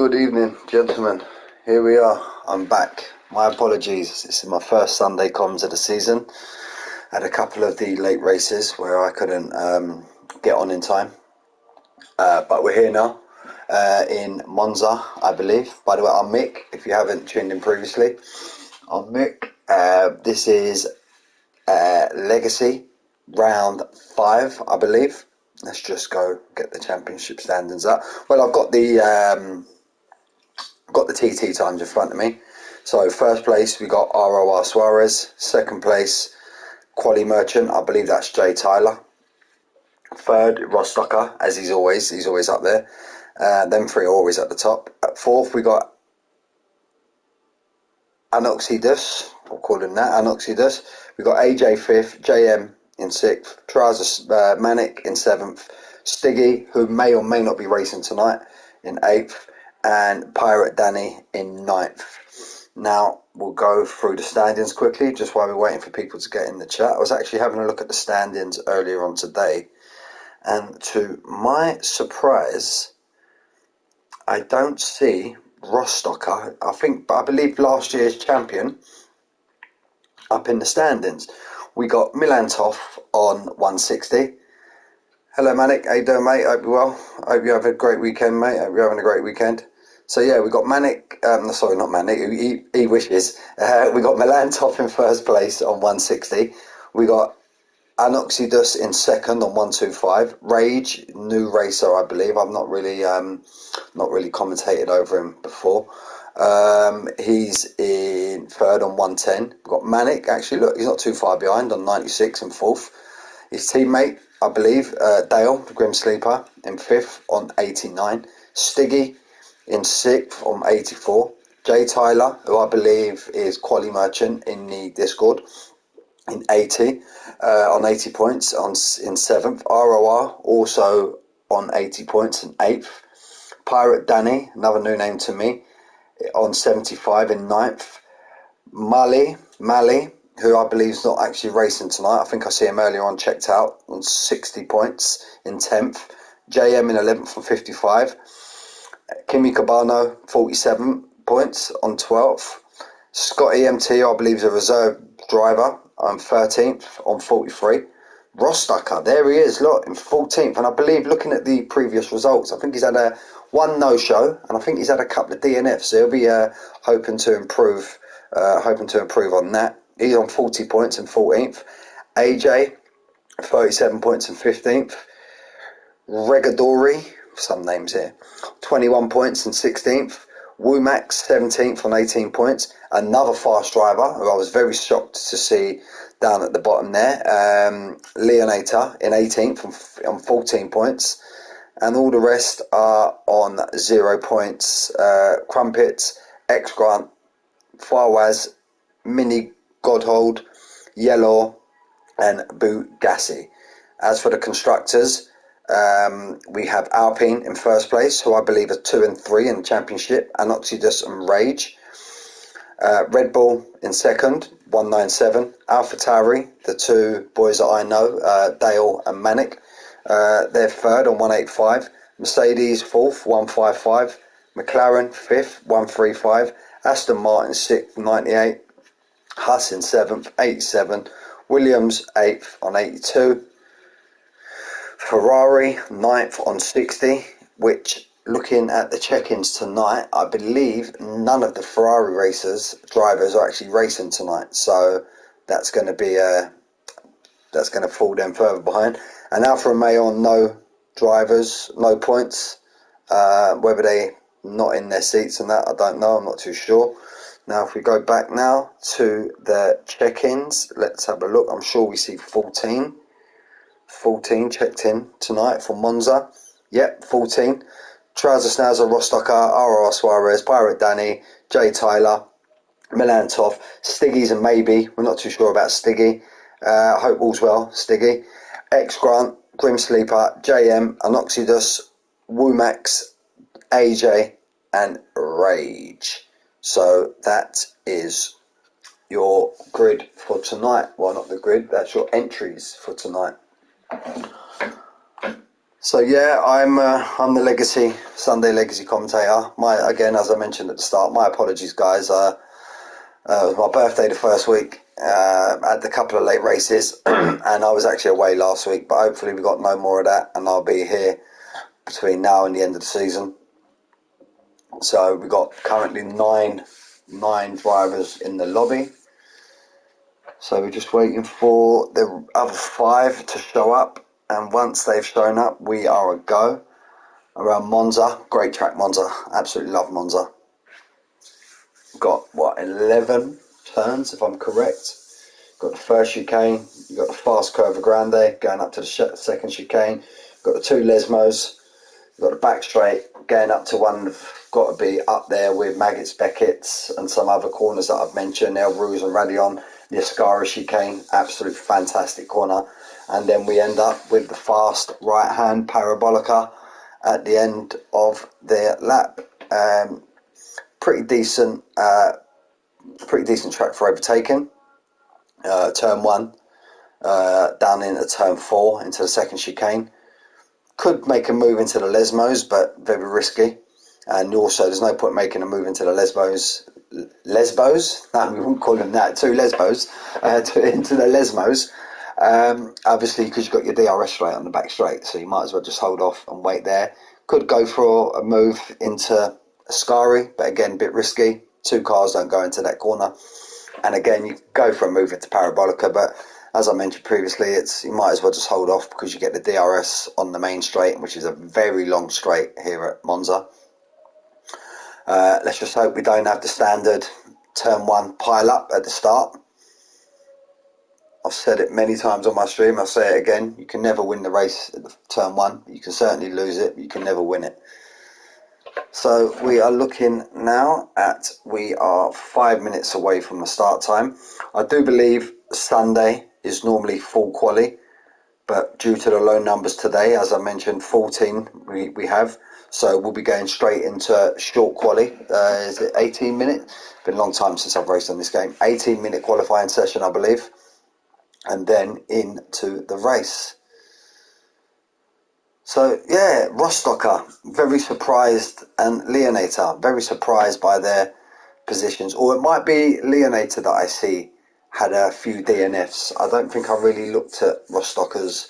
Good evening, gentlemen. Here we are. I'm back. My apologies. This is my first Sunday comms of the season. Had a couple of the late races where I couldn't get on in time. But we're here now in Monza, I believe. By the way, I'm Mick. If you haven't tuned in previously, I'm Mick. This is Legacy Round 5, I believe. Let's just go get the championship standings up. Well, I've got the TT times in front of me. So first place we got ROR Suarez. Second place Quali Merchant. I believe that's Jay Tyler. Third Rostocker, as he's always up there. Them three are always at the top. At fourth we got Anoxidus. I'll call him that. Anoxidus. We got AJ fifth. JM in sixth. Trousers Manic in seventh. Stiggy, who may or may not be racing tonight, in eighth. And Pirate Danny in ninth. Now we'll go through the standings quickly, just while we're waiting for people to get in the chat. I was actually having a look at the standings earlier on today, and to my surprise, I don't see Rostocker. I believe last year's champion up in the standings. We got Milantov on 160. Hello Manic, how you doing, mate? Hope you're well. Hope you have a great weekend, mate. Hope you're having a great weekend. So yeah, we got Manic, sorry, not Manic, he wishes. We got Milantov in first place on 160. We got Anoxidus in second on 125. Rage, new racer, I believe. I've not really commentated over him before. He's in third on 110. We've got Manic, actually, look, he's not too far behind on 96 and fourth. His teammate, I believe, Dale, the Grim Sleeper, in fifth on 89. Stiggy in sixth on 84. Jay Tyler, who I believe is Quali Merchant in the Discord, in 80, on 80 points in seventh. ROR also on 80 points in eighth. Pirate Danny, another new name to me, on 75 in ninth. Mali, who I believe is not actually racing tonight. I think I see him earlier on checked out on 60 points in 10th. JM in 11th on 55. Kimi Cabano, 47 points on 12th. Scott EMT, I believe, is a reserve driver on 13th on 43. Rostocker, there he is, look, in 14th. And I believe, looking at the previous results, I think he's had one no-show, and I think he's had a couple of DNFs. So he'll be hoping to improve on that. He's on 40 points in 14th. AJ, 37 points in 15th. Regadori, some names here, 21 points in 16th. Womax, 17th on 18 points. Another fast driver who I was very shocked to see down at the bottom there. Leonator in 18th on 14 points. And all the rest are on 0 points. Crumpets, X Grant, Farwaz, Mini Godhold, Yellow, and Bugassi. As for the constructors, we have Alpine in first place, who I believe are 2 and 3 in the championship, Anoxidus and Rage. Red Bull in second, 197. AlphaTauri, the two boys that I know, Dale and Manic, they're third on 185. Mercedes fourth, 155. McLaren fifth, 135. Aston Martin sixth, 98. Huss in seventh, 87. Williams eighth on 82. Ferrari ninth on 60, which, looking at the check-ins tonight, I believe none of the Ferrari drivers are actually racing tonight. So that's going to fall them further behind. And Alfa Romeo on no drivers, no points. Whether they not in their seats and that, I don't know. I'm not too sure. Now, if we go back now to the check-ins, let's have a look. I'm sure we see 14 checked in tonight for Monza. Yep, 14. Trouser Snazzer, Rostocker, RR Suarez, Pirate Danny, Jay Tyler, Milantov, Stiggy's and maybe. We're not too sure about Stiggy. I hope all's well, Stiggy. X Grant, Grim Sleeper, JM, Anoxidus, Womax, AJ, and Rage. So that is your grid for tonight. Well, not the grid, that's your entries for tonight. So yeah, I'm the Legacy Sunday Legacy commentator. Again, as I mentioned at the start, my apologies, guys. It was my birthday the first week. Had a couple of late races, and I was actually away last week. But hopefully, we got no more of that, and I'll be here between now and the end of the season. So we got currently nine drivers in the lobby. So we're just waiting for the other 5 to show up, and once they've shown up, we are a go. Around Monza, great track Monza, absolutely love Monza. Got 11 turns if I'm correct. Got the first chicane, you've got the fast Curva Grande going up to the second chicane, got the 2 Lesmos, you've got the back straight going up to one, got to be up there with Maggots, Beckett's and some other corners that I've mentioned, El Rouge and Radion, the Ascara chicane, absolute fantastic corner. And then we end up with the fast right hand Parabolica at the end of their lap. Pretty decent track for overtaking. Turn 1 down into turn 4 into the second chicane. Could make a move into the Lesmos, but very risky. And also, there's no point making a move into the Lesbos. No, we wouldn't call them that. 2 Lesbos into the Lesmos. Obviously, because you've got your DRS straight on the back straight, so you might as well just hold off and wait there. Could go for a move into Ascari, but again, a bit risky. 2 cars don't go into that corner. And again, you go for a move into Parabolica, but as I mentioned previously, you might as well just hold off because you get the DRS on the main straight, which is a very long straight here at Monza. Let's just hope we don't have the standard turn 1 pile up at the start. I've said it many times on my stream, I'll say it again, you can never win the race at the turn 1. You can certainly lose it, but you can never win it. So we are looking now we are 5 minutes away from the start time. I do believe Sunday is normally full quali, but due to the low numbers today, as I mentioned, 14 we have. So we'll be going straight into short quali. Is it 18 minutes? It's been a long time since I've raced on this game. 18-minute qualifying session, I believe. And then into the race. So yeah, Rostocker, very surprised, and Leonator, very surprised by their positions. Or it might be Leonator that I see had a few DNFs. I don't think I really looked at Rostocker's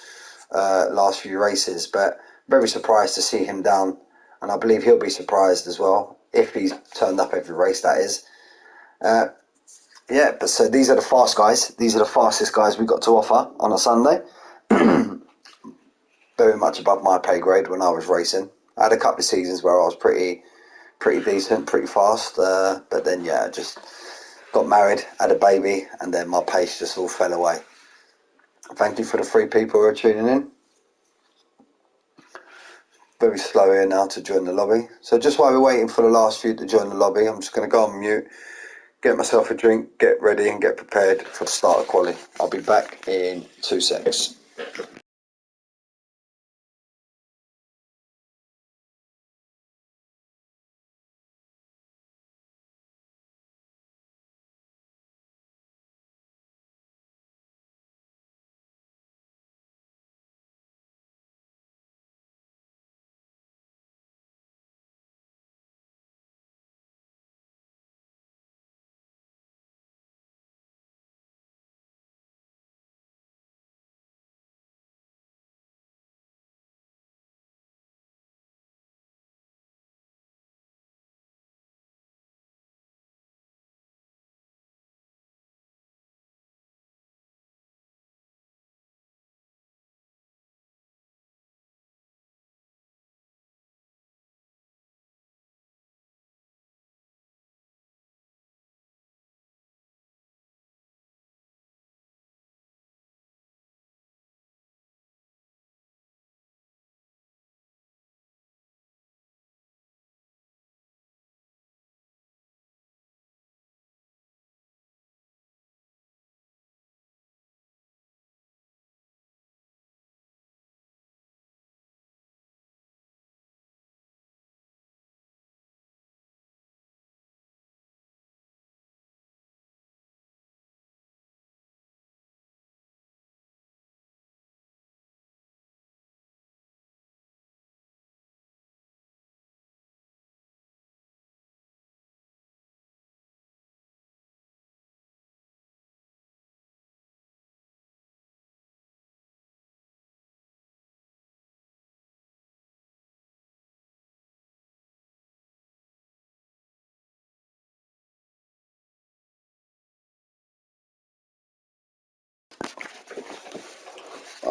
last few races, but very surprised to see him down, and I believe he'll be surprised as well if he's turned up every race, that is. Yeah, but so these are the fast guys. These are the fastest guys we got to offer on a Sunday. Very much above my pay grade when I was racing. I had a couple of seasons where I was pretty decent, pretty fast, but then yeah, just got married, had a baby, and then my pace just all fell away. Thank you for the 3 people who are tuning in. Very slow here now to join the lobby. So just while we're waiting for the last few to join the lobby, I'm just going to go on mute, get myself a drink, get ready and get prepared for the start of quali. I'll be back in 2 seconds.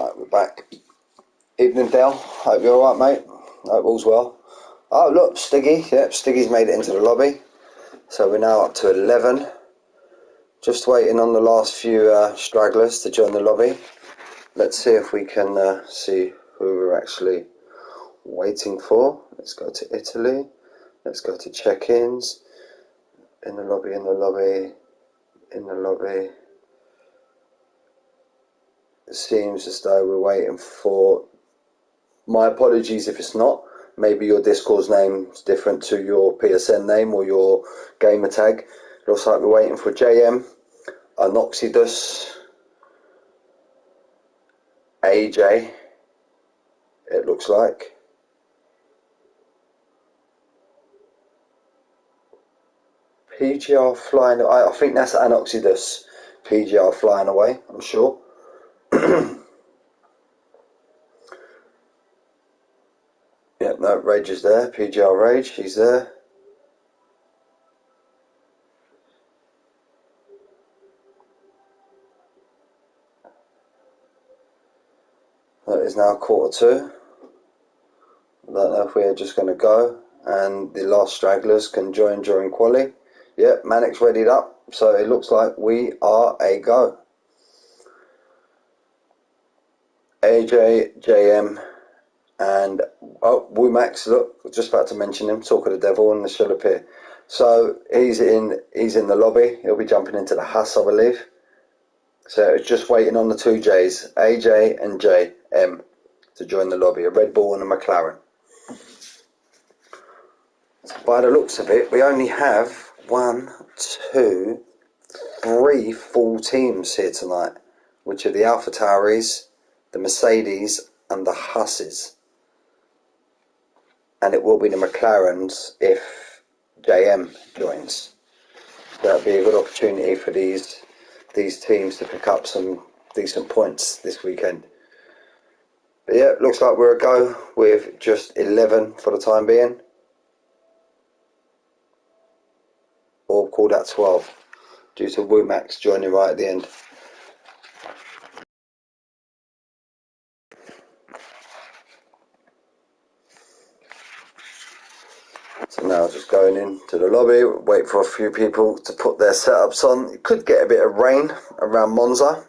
Right, we're back. Evening, Dale. Hope you're alright, mate. Hope all's well. Oh, look, Stiggy. Yep, Stiggy's made it into the lobby. So we're now up to 11. Just waiting on the last few stragglers to join the lobby. Let's see if we can see who we're actually waiting for. Let's go to Italy. Let's go to check-ins. In the lobby, in the lobby, in the lobby. It seems as though we're waiting for... My apologies if it's not. Maybe your Discord's name is different to your PSN name or your gamer tag. Looks like we're waiting for JM, Anoxidus, AJ, it looks like. PGR flying, I think that's Anoxidus. PGR flying away, I'm sure. Yep, no, Rage is there. PGR Rage, he's there. That is now 1:45. I don't know if we're just going to go and the last stragglers can join during quali. Yep, Manic's readied up, so it looks like we are a go. AJ, JM, and Wumax. Look, just about to mention him. Talk of the devil, and the shall appear. So he's in the lobby. He'll be jumping into the Huss, I believe. So it's just waiting on the two J's, AJ and JM, to join the lobby. A Red Bull and a McLaren. So by the looks of it, we only have 1, 2, 3 full teams here tonight, which are the Alpha Tauris, the Mercedes, and the Husses. And it will be the McLarens if JM joins. That'll be a good opportunity for these teams to pick up some decent points this weekend. But yeah, looks like we're a go with just 11 for the time being. Or call that 12 due to Wumax joining right at the end. So now just going into the lobby, wait for a few people to put their setups on. It could get a bit of rain around Monza,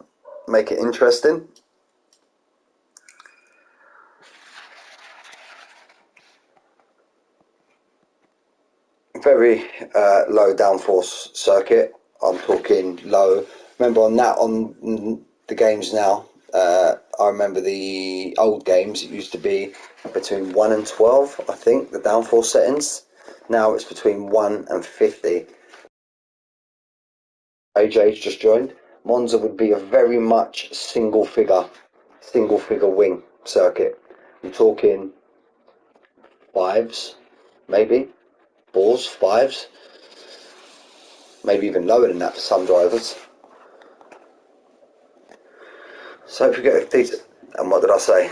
make it interesting. Very low downforce circuit. I'm talking low. Remember on the games now, I remember the old games, it used to be between 1 and 12, I think, the downforce settings. Now it's between 1 and 50. AJ's just joined. Monza would be a very much single figure wing circuit. I'm talking fives, maybe, fours, fives, maybe even lower than that for some drivers. So if you get a decent, and what did I say?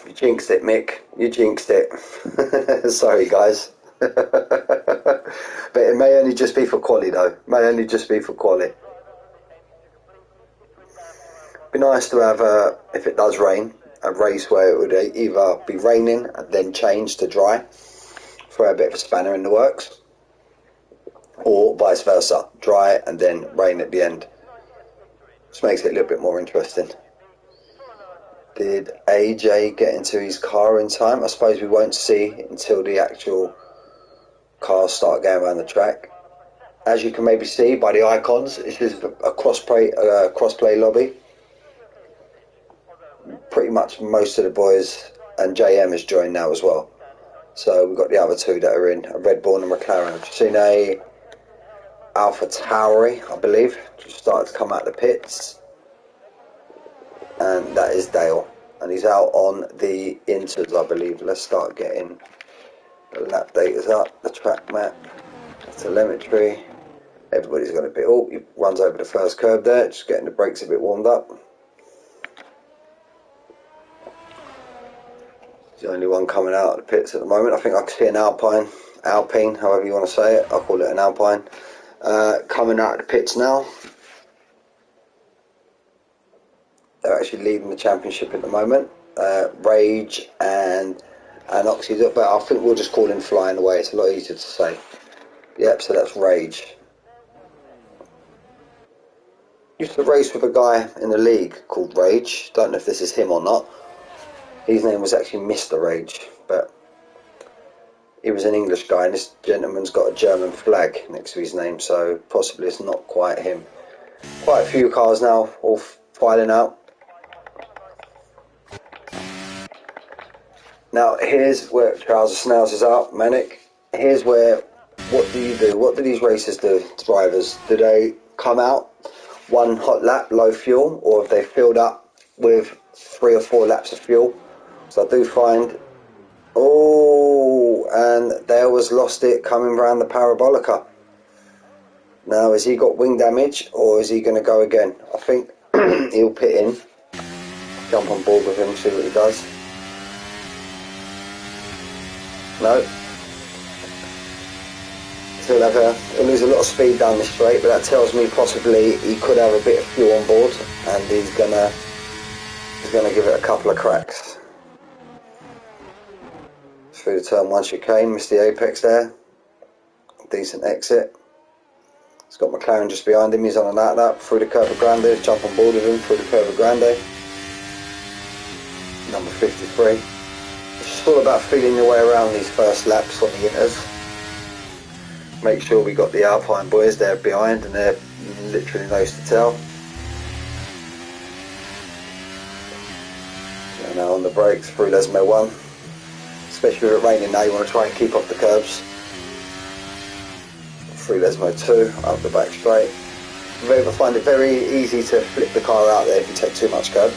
You jinxed it, Mick. You jinxed it. Sorry, guys. But it may only just be for quali, though. May only just be for quali. Be nice to have, if it does rain, a race where it would either be raining and then change to dry, throw a bit of a spanner in the works, or vice versa, dry and then rain at the end. Just makes it a little bit more interesting. Did AJ get into his car in time? I suppose we won't see until the actual cars start going around the track. As you can maybe see by the icons, this is a crossplay lobby. Pretty much most of the boys, and JM has joined now as well. So we've got the other two that are in, a Red Bull and a McLaren. I've seen a Alpha Tauri, I believe, just started to come out of the pits. And that is Dale. And he's out on the Inters, I believe. Let's start getting the lap data up, the track map, the telemetry. Everybody's got a bit. Oh, he runs over the first curb there, just getting the brakes a bit warmed up. He's the only one coming out of the pits at the moment. I think I can see an Alpine, however you want to say it. I'll call it an Alpine. Coming out of the pits now. They're actually leading the championship at the moment. Rage and Oxy, but I think we'll just call him Flying Away. It's a lot easier to say. Yep, so that's Rage. Used to race with a guy in the league called Rage. Don't know if this is him or not. His name was actually Mr. Rage, but he was an English guy, and this gentleman's got a German flag next to his name, so possibly it's not quite him. Quite a few cars now, all filing out. Now here's where Trouser Snails out, Manic. Here's where, what do you do? What do these racers do, drivers? Do they come out one hot lap, low fuel, or have they filled up with 3 or 4 laps of fuel? So I do find, oh, and there was lost it coming round the Parabolica. Now, has he got wing damage, or is he going to go again? I think he'll pit in, jump on board with him, see what he does. No. He'll lose a lot of speed down this straight, but that tells me possibly he could have a bit of fuel on board, and he's gonna give it a couple of cracks. Through the turn 1 chicane, missed the apex there. Decent exit. He's got McLaren just behind him, he's on an out through the Curva Grande, jump on board with him through the Curva Grande. Number 53. It's just all about feeling your way around these first laps on the inters. Make sure we got the Alpine boys there behind, and they're literally nose to tail. And now on the brakes through Lesmo 1. Especially with it raining now, you want to try and keep off the curbs. Through Lesmo 2, up the back straight. I find it very easy to flip the car out there if you take too much curb.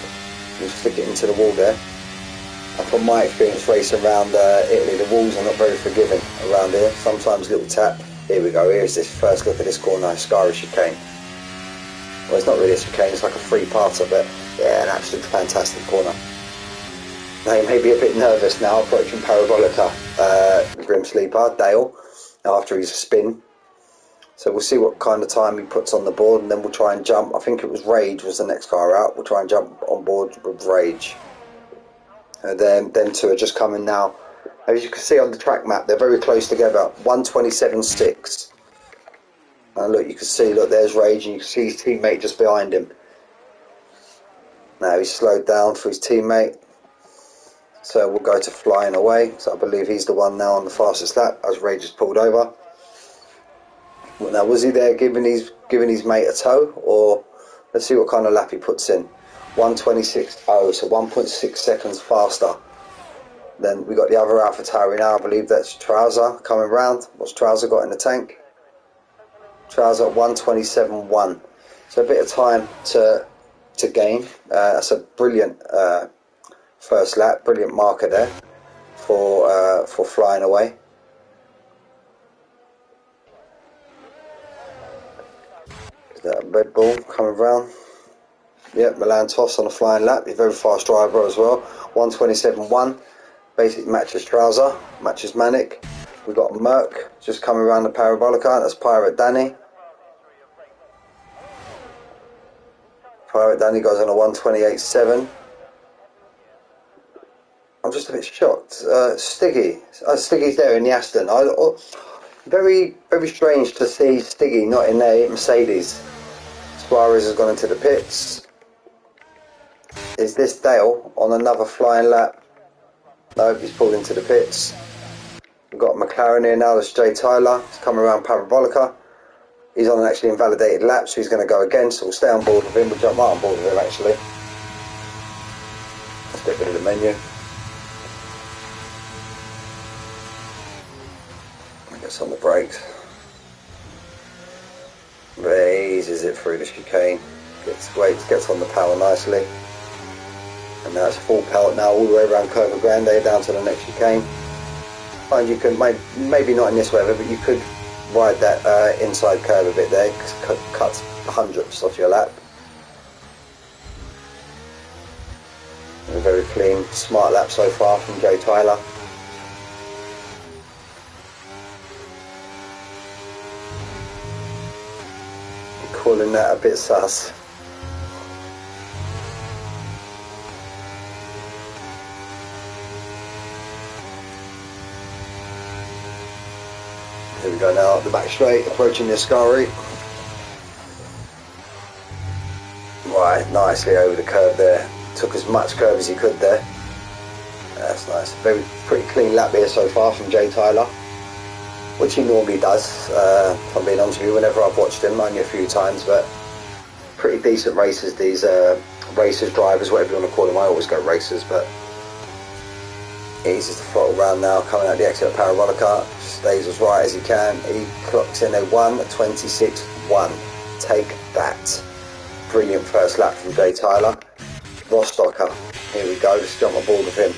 You just flick it into the wall there. And from my experience racing around Italy, the walls are not very forgiving around here. Sometimes a little tap. Here we go, here's this first look at this corner, Scari chicane. Well, it's not really a chicane, it's like a free part of it. Yeah, an absolute fantastic corner. Now you may be a bit nervous now approaching Parabolica, the Grim Sleeper, Dale, after his spin. So we'll see what kind of time he puts on the board, and then we'll try and jump. I think it was Rage was the next car out. We'll try and jump on board with Rage. And then them two are just coming now. As you can see on the track map, they're very close together. 1:27.6. And look, you can see, look, there's Rage, and you can see his teammate just behind him. Now he's slowed down for his teammate. So we'll go to Flying Away. So I believe he's the one now on the fastest lap as Rage has pulled over. Now, was he there giving his mate a tow, or let's see what kind of lap he puts in. 1:26.0, so 1.6 seconds faster. Then we got the other AlphaTauri now. I believe that's Trouser coming round. What's Trouser got in the tank? Trouser at 1:27.1. So a bit of time to gain. That's a brilliant first lap, brilliant marker there for Flying Away. Is that a Red Bull coming round? Yep, Milan Toss on a flying lap. He's a very fast driver as well. 1:27.1. Basically matches Trouser, matches Manic. We've got Merc just coming around the Parabolica. That's Pirate Danny. Pirate Danny goes on a 1:28.7. I'm just a bit shocked. Stiggy's there in the Aston. Very, very strange to see Stiggy not in a Mercedes. Suarez has gone into the pits. Is this Dale on another flying lap? No, he's pulled into the pits. We've got McLaren here now, that's Jay Tyler. He's coming around Parabolica. He's on an actually invalidated lap, so he's going to go again, so we'll stay on board with him. We'll jump right on board with him actually. Let's get rid of the menu. Gets on the brakes. Raises it through the chicane. Gets on the power nicely. And now it's full pelt now all the way around Curva Grande down to the next chicane. Find you can, maybe not in this weather, but you could ride that inside curve a bit there, cuts hundredths off your lap. A very clean, smart lap so far from Jay Tyler. Calling that a bit sus. Here we go now, up the back straight, approaching the Ascari. Right, nicely over the curve there. Took as much curve as he could there. That's nice. Pretty clean lap here so far from Jay Tyler, which he normally does, if I'm being honest with you, whenever I've watched him, only a few times, but pretty decent races, these racers, drivers, whatever you want to call them. I always go racers, but easy to throttle round now, coming out the exit of Parabolica, stays as right as he can. He clocks in a 1:26.1. Take that. Brilliant first lap from Jay Tyler. Rostocker, here we go, let's jump on board with him.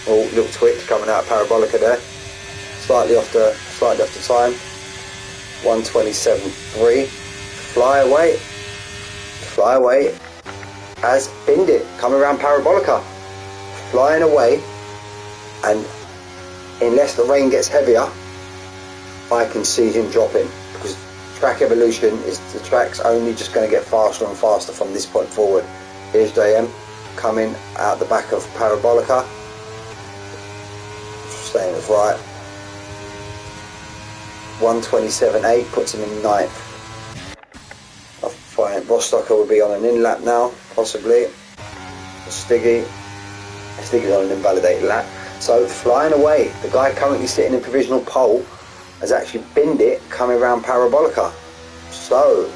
Oh, little twitch coming out of Parabolica there. Slightly off the time. 1:27.3. Fly away. Has binned it, coming around Parabolica. Flying away, and unless the rain gets heavier, I can see him dropping, because track evolution is the track's only just going to get faster and faster from this point forward. Here's JM coming out the back of Parabolica, staying as right. 1:27.8 puts him in 9th. I find Rostocker will be on an in lap now, possibly. Stiggy's on an invalidated lap. So flying away, the guy currently sitting in provisional pole has actually binned it coming around Parabolica. So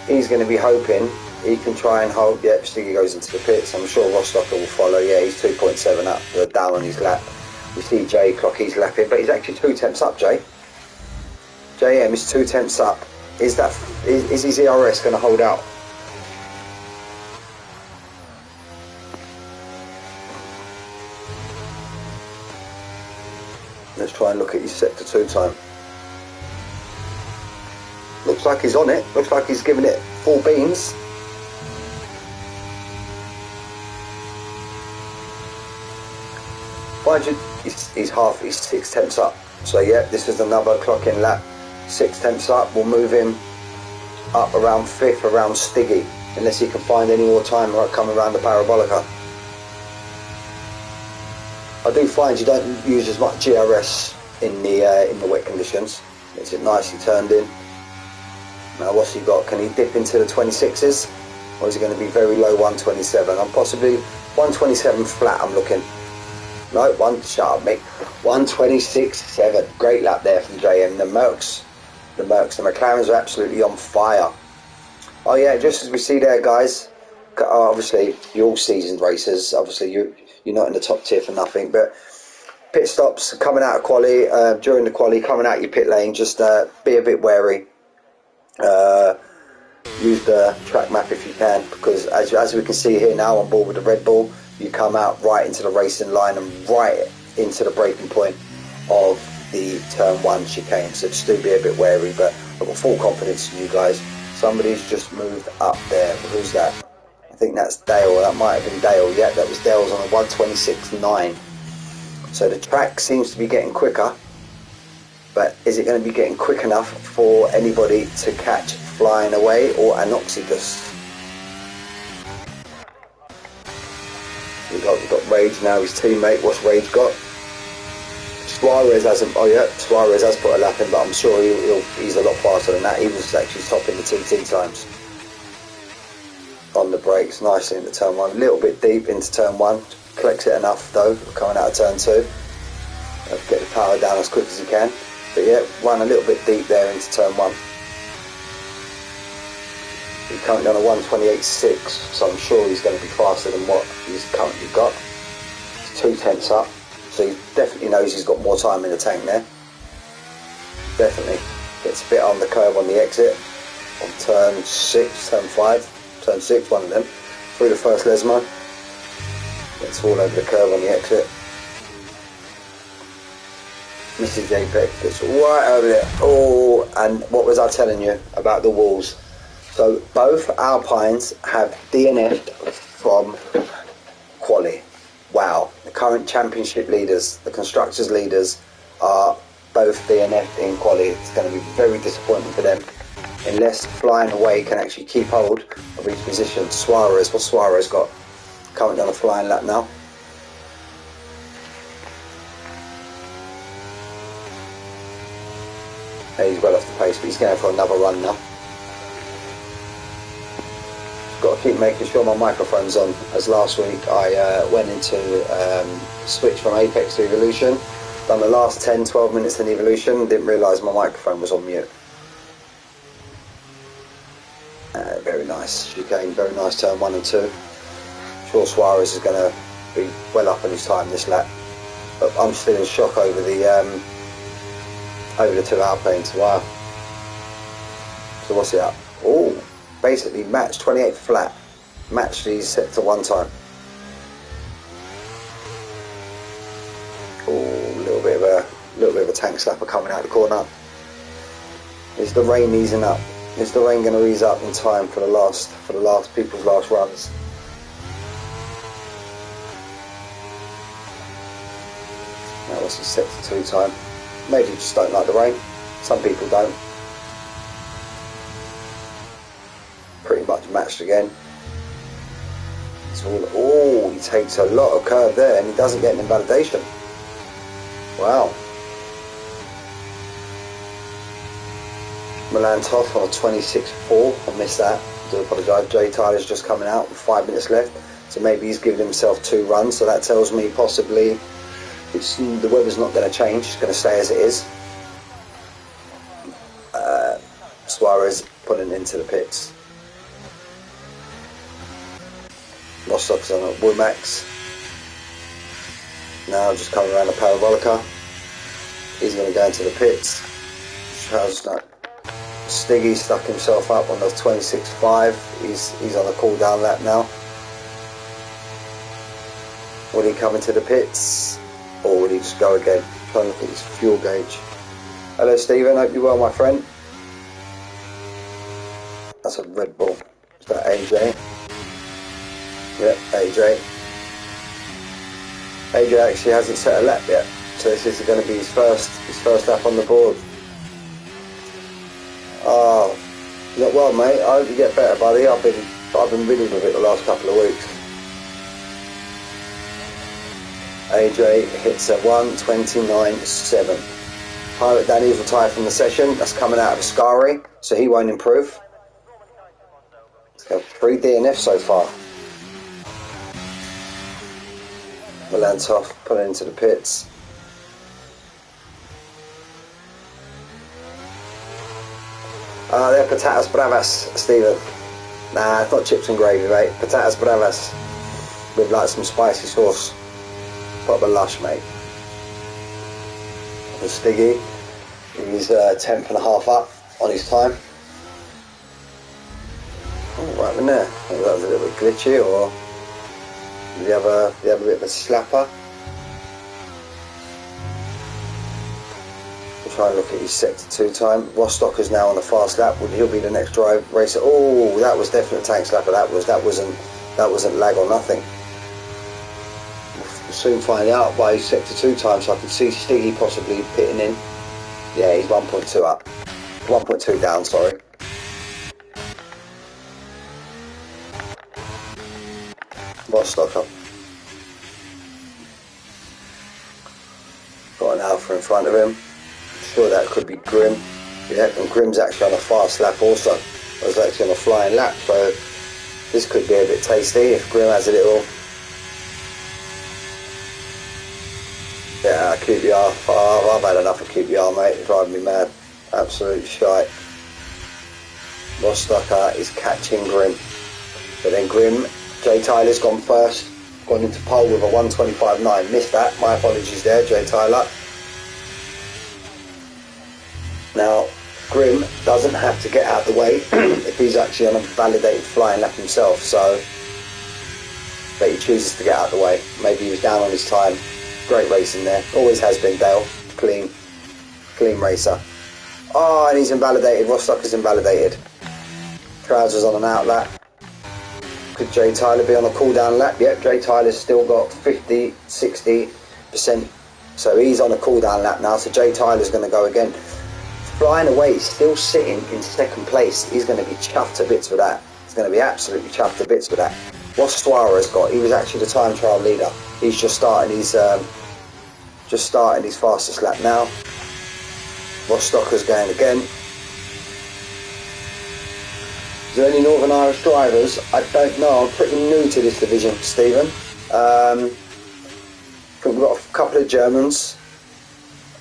he's going to be hoping he can try and hold. Yep, Stiggy goes into the pits. I'm sure Rostocker will follow. Yeah, he's 2.7 up, down on his lap. We see Jay clock, he's lapping, but he's actually 2 tenths up, Jay. JM is 2 tenths up. Is his ERS going to hold out? Let's try and look at his sector 2 time. Looks like he's on it. Looks like he's giving it full beans. He's 6 tenths up. So yeah, this is another clock in lap. 6 tenths up will move him up around 5th, around Stiggy, unless he can find any more time coming around the Parabolica. I do find you don't use as much GRS in the wet conditions. Gets it nicely turned in. Now what's he got? Can he dip into the 26s? Or is he going to be very low 1:27? I'm possibly 1:27 flat, I'm looking. No, shut up, mate. 1:26.7. Great lap there from JM. The McLarens are absolutely on fire. Oh yeah, just as we see there, guys. Obviously, you're all seasoned racers. Obviously, you're not in the top tier for nothing. But pit stops coming out of quali, during the quali, coming out your pit lane, just be a bit wary. Use the track map if you can, because as we can see here now on board with the Red Bull, you come out right into the racing line and right into the breaking point of the turn 1 chicane. So just do be a bit wary, but I've got full confidence in you guys. Somebody's just moved up there. Who's that? I think that's Dale. That might have been Dale. Yeah, that was Dale's on a 1:26.9. So the track seems to be getting quicker, but is it going to be getting quick enough for anybody to catch Flying Away or Anoxidus? We've got Rage now, his teammate. What's Rage got? Suarez hasn't. Oh yeah, Suarez has put a lap in, but I'm sure he's a lot faster than that. He was actually topping the TT times. On the brakes, nicely into turn 1. A little bit deep into turn 1. Collects it enough though, coming out of turn 2. Get the power down as quick as he can. But yeah, run a little bit deep there into turn 1. He's currently on a 1:28.6, so I'm sure he's going to be faster than what he's currently got. He's 2 tenths up, so he definitely knows he's got more time in the tank there. Definitely. Gets a bit on the curve on the exit, on turn 6, turn 5, turn 6, one of them, through the first Lesmo. Gets all over the curve on the exit. Mrs. Apex gets right over there. Oh, and what was I telling you about the walls? So both Alpines have DNF'd from quali. Wow. The current championship leaders, the constructors leaders, are both DNF'd in quali. It's going to be very disappointing for them, unless Flying Away can actually keep hold of each position. Suarez, what's Suarez got? Currently on a flying lap now. He's well off the pace, but he's going for another run now. Got to keep making sure my microphone's on, as last week I went into switch from Apex to Evolution, done the last 10-12 minutes in Evolution, didn't realise my microphone was on mute. Very nice chicane, very nice turn 1 and 2. I'm sure Suarez is going to be well up on his time this lap, but I'm still in shock over the 2 Alpines. Wow. So what's he up? Oh, basically matched 28th flat, matched these set to 1 time. Oh, a little bit of a tank slapper coming out the corner. Is the rain easing up? Is the rain going to ease up in time for the last people's last runs? Now what's his set to 2 time? Maybe you just don't like the rain. Some people don't. Pretty much matched again. It's all, oh, he takes a lot of curve there and he doesn't get an invalidation. Wow. Milan Toth on a 26.4. I missed that. I do apologise. Jay Tyler's just coming out with 5 minutes left. So maybe he's given himself 2 runs. So that tells me possibly the weather's not going to change. It's going to stay as it is. Suarez pulling into the pits. Rostock's on a Womax. Now just coming around the Parabolica. He's going to go into the pits. Stiggy stuck himself up on the 26.5. He's on a cool down lap now. Will he come into the pits or will he just go again? I'm trying to look at his fuel gauge. Hello Stephen, hope you're well my friend. That's a Red Bull. Is that AJ? Yep, AJ. AJ actually hasn't set a lap yet, so this is going to be his first lap on the board. Oh, you look well, mate. I hope you get better, buddy. I've been riddled with it the last couple of weeks. AJ hits a 1:29.7. Pirate Danny's retired from the session. That's coming out of Ascari, so he won't improve. Let's go 3 DNF so far. Milantov pulling into the pits. They're patatas bravas, Stephen. Nah, it's not chips and gravy, mate. Patatas bravas with like some spicy sauce. Proper lush, mate. And Stiggy, he's 10th and a half up on his time. Oh, right in there. I think that was a little bit glitchy, or did he have a bit of a slapper? Try and look at his sector 2 time. Rostock is now on the fast lap. He'll be the next racer. Oh, that was definitely a tank slapper. That wasn't lag or nothing. We'll soon find out by his sector 2 time. So I can see Stiggy possibly pitting in. Yeah, he's 1.2 up. 1.2 down. Sorry. Rostock up. Got an Alpha in front of him. Sure, that could be Grim. Yeah, and Grim's actually on a fast lap also. I was actually on a flying lap, so this could be a bit tasty if Grim has a little. Yeah, QBR. Oh, I've had enough of QBR, mate. It's driving me mad. Absolute shite. Rostocker is catching Grim. But then Grim, Jay Tyler's gone first. Gone into pole with a 1:25.9. Missed that. My apologies there, Jay Tyler. Now, Grim doesn't have to get out of the way if he's actually on a validated flying lap himself, so, but he chooses to get out of the way. Maybe he was down on his time. Great racing there. Always has been, Dale. Clean racer. Oh, and he's invalidated. Rostock is invalidated. Trousers on an out lap. Could Jay Tyler be on a cool down lap? Yep, Jay Tyler's still got 50-60%. So he's on a cool down lap now, so Jay Tyler's going to go again. Flying away, still sitting in 2nd place. He's going to be chuffed to bits with that. He's going to be absolutely chuffed to bits with that. What's Suarez got? He was actually the time trial leader. He's just starting his fastest lap now. Rostockers going again. Is there any Northern Irish drivers? I don't know. I'm pretty new to this division, Stephen. I think we've got a couple of Germans.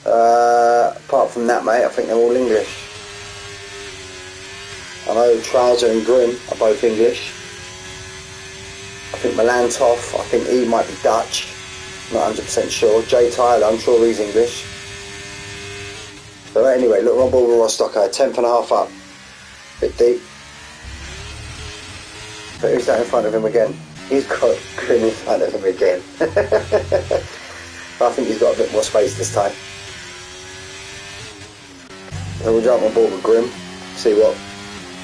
Apart from that, mate, I think they're all English. I know Trouser and Grimm are both English. I think Milan Toff, I think he might be Dutch. Not 100% sure. Jay Tyler, I'm sure he's English. So anyway, look, we're on board with Rostocker, 10th and a half up. Bit deep. But who's that in front of him again? He's got Grimm in front of him again. I think he's got a bit more space this time. So we'll jump on board with Grimm, see what,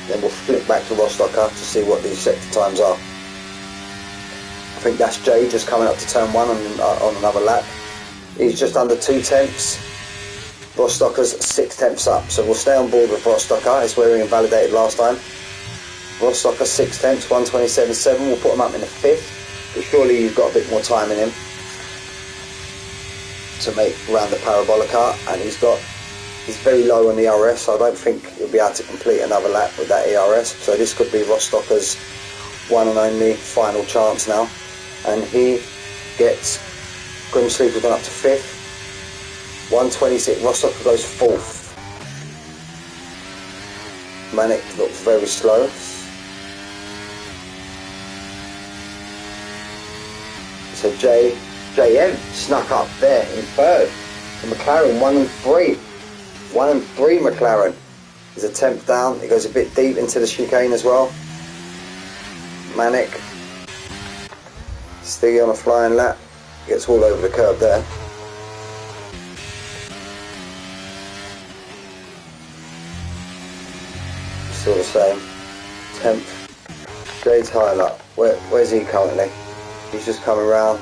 then we'll flip back to Rostocker to see what these sector times are. I think that's Jay just coming up to turn 1 on another lap. He's just under 2 tenths. Rostocker's 6 tenths up, so we'll stay on board with Rostocker. It's where we invalidated last time. Rostocker 6 tenths, 127.7. We'll put him up in the 5th, but surely he's got a bit more time in him to make around the parabolica, and he's very low on the ERS, so I don't think he'll be able to complete another lap with that ERS. So this could be Rostocker's one and only final chance now, and he gets Grim Sleeper gone up to 5th. 126. Rostocker goes 4th. Manic looks very slow. So JM snuck up there in 3rd. And McLaren 1 and 3. 1 and 3 McLaren. He's a 10th down. It goes a bit deep into the chicane as well. Manic. Stiggy on a flying lap. Gets all over the curb there. Still the same. 10th. Jay Tyler. Where's he currently? He's just coming around.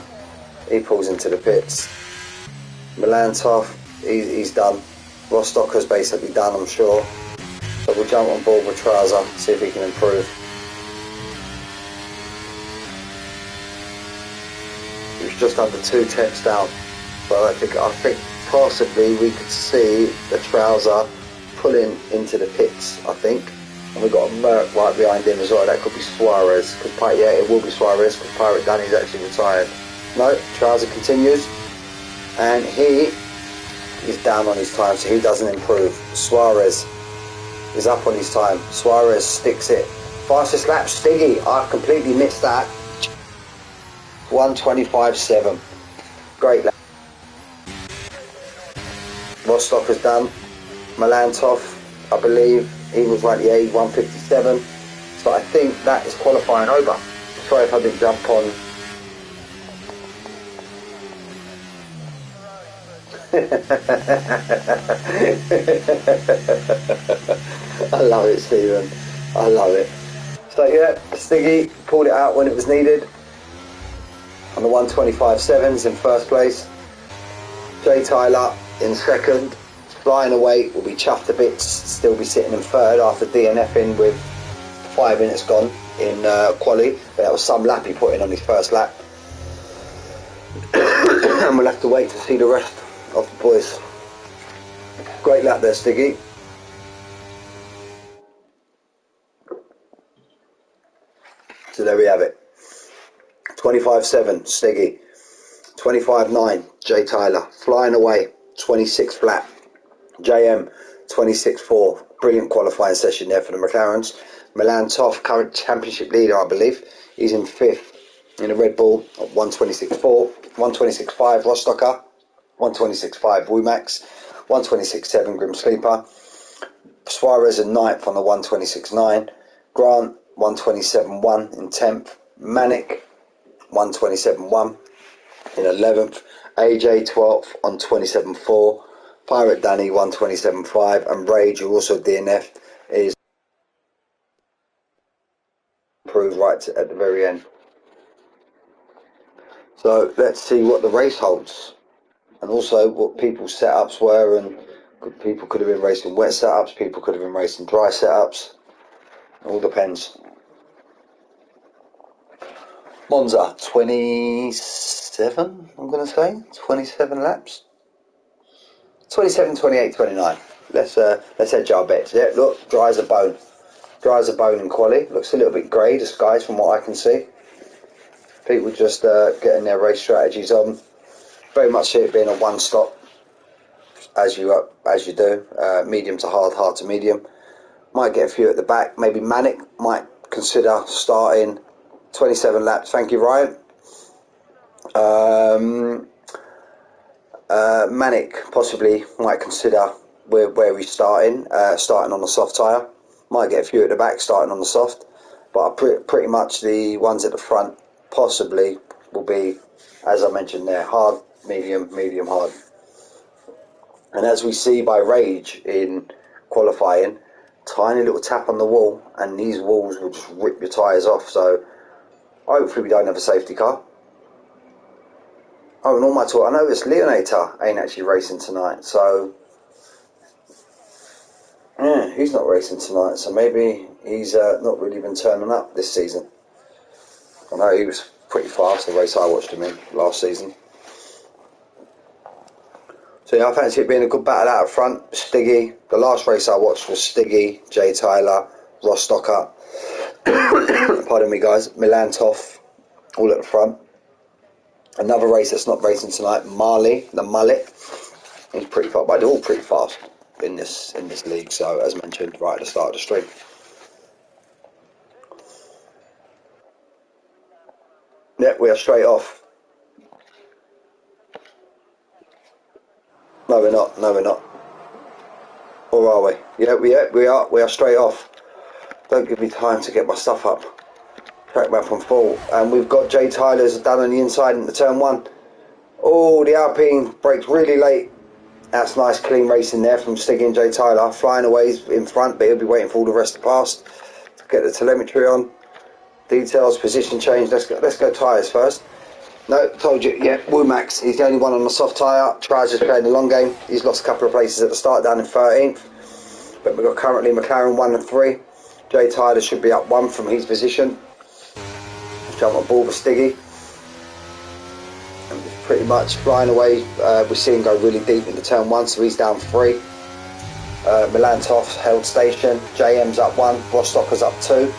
He pulls into the pits. Milan Toff, he's done. Rostocker's basically done, I'm sure. So we'll jump on board with Trouser, see if he can improve. He was just under 2 tenths down. But I think possibly we could see the Trouser pulling into the pits, I think. And we've got a Merc right behind him as well. That could be Suarez. Yeah, it will be Suarez because Pirate Danny's actually retired. No, Trouser continues. And he is down on his time, so he doesn't improve. Suarez is up on his time. Suarez sticks it. Fastest lap, Stiggy. I've completely missed that. 125.7. Great lap. Rostocker's done. Milan Toff, I believe, he was like the 157. So I think that is qualifying over. Sorry if I didn't jump on. I love it, Stephen. I love it. So yeah, Stiggy pulled it out when it was needed. On the 125.7s in 1st place. Jay Tyler in 2nd. Flying away will be chuffed to bits, still be sitting in 3rd after DNFing with 5 minutes gone in quali, but that was some lap he put in on his 1st lap. And we'll have to wait to see the rest of the boys. Great lap there, Stiggy. So there we have it. 25.7 Stiggy, 25.9 Jay Tyler, flying away, 26th lap. JM 26.4, brilliant qualifying session there for the McLarens. Milan Toff, current championship leader, I believe. He's in 5th in a Red Bull at 126.4, 126.5 Rostocker, 126.5 Womax, 126.7 Grim Sleeper. Suarez in 9th on the 126.9. Grant 127.1 in 10th. Manic 127.1 in 11th. AJ 12th on 27.4. Pirate Danny 127.5, and Rage, who also DNF, is improved right at the very end. So let's see what the race holds, and also what people's setups were. And people could have been racing wet setups, people could have been racing dry setups. It all depends. Monza 27, I'm going to say 27 laps. 27, 28, 29. let's hedge our bets. Yeah, look, dry as a bone. Dry as a bone in quali. Looks a little bit grey, disguised from what I can see. People just getting their race strategies on. Very much see it being a one stop, as you do. Medium to hard, hard to medium. Might get a few at the back. Maybe Manic might consider starting 27 laps. Thank you, Ryan. Manic possibly might consider where he's starting on the soft tyre. Might get a few at the back starting on the soft, but pretty much the ones at the front possibly will be, as I mentioned there, hard, medium, medium, hard. And as we see by Rage in qualifying, tiny little tap on the wall and these walls will just rip your tyres off. So hopefully we don't have a safety car. Oh, and all my talk, I noticed Leonator ain't actually racing tonight, so yeah, he's not racing tonight, so maybe he's not really been turning up this season. I know he was pretty fast, the race I watched him in last season. So yeah, I fancy it being a good battle out front. Stiggy, the last race I watched was Stiggy, Jay Tyler, Ross Stocker, pardon me guys, Milan Toff, all at the front. Another race that's not racing tonight, Marley, the Mullet. He's pretty fast, but they're all pretty fast in this league. So as mentioned right at the start of the stream. Yeah, we are straight off. No, we're not. No, we're not. Or are we? Yeah, we are. We are straight off. Don't give me time to get my stuff up. Track map on full, and we've got Jay Tyler's down on the inside into turn one. Oh, the Alpine brakes really late. That's nice clean racing there from Stiggy and Jay Tyler. Flying away in front, but he'll be waiting for all the rest to pass to get the telemetry on. Details, position change. Let's go tyres first. No, told you. Yeah, Womax. He's the only one on the soft tyre. Tries to play in the long game. He's lost a couple of places at the start, down in 13th. But we've got currently McLaren 1 and 3. Jay Tyler should be up 1 from his position. Jump on board with Stiggy. And pretty much flying away. We see him go really deep into turn 1, so he's down 3. Milan Toff held station. JM's up 1. Rostocker's up 2.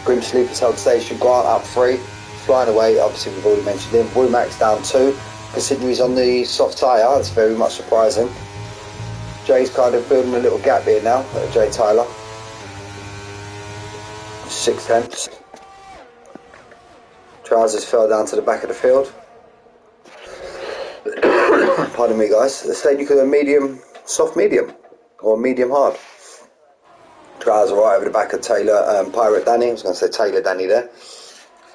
Grim Sleeper's held station. Grant up 3. Flying away, obviously we've already mentioned him. Womax down 2. Considering he's on the soft tyre, that's very much surprising. Jay's kind of building a little gap here now, Jay Tyler. 6 tenths. Trousers fell down to the back of the field. Pardon me guys. The stage you could have medium, soft medium, or medium hard. Trousers right over the back of Taylor, Pirate Danny. I was going to say Taylor Danny there.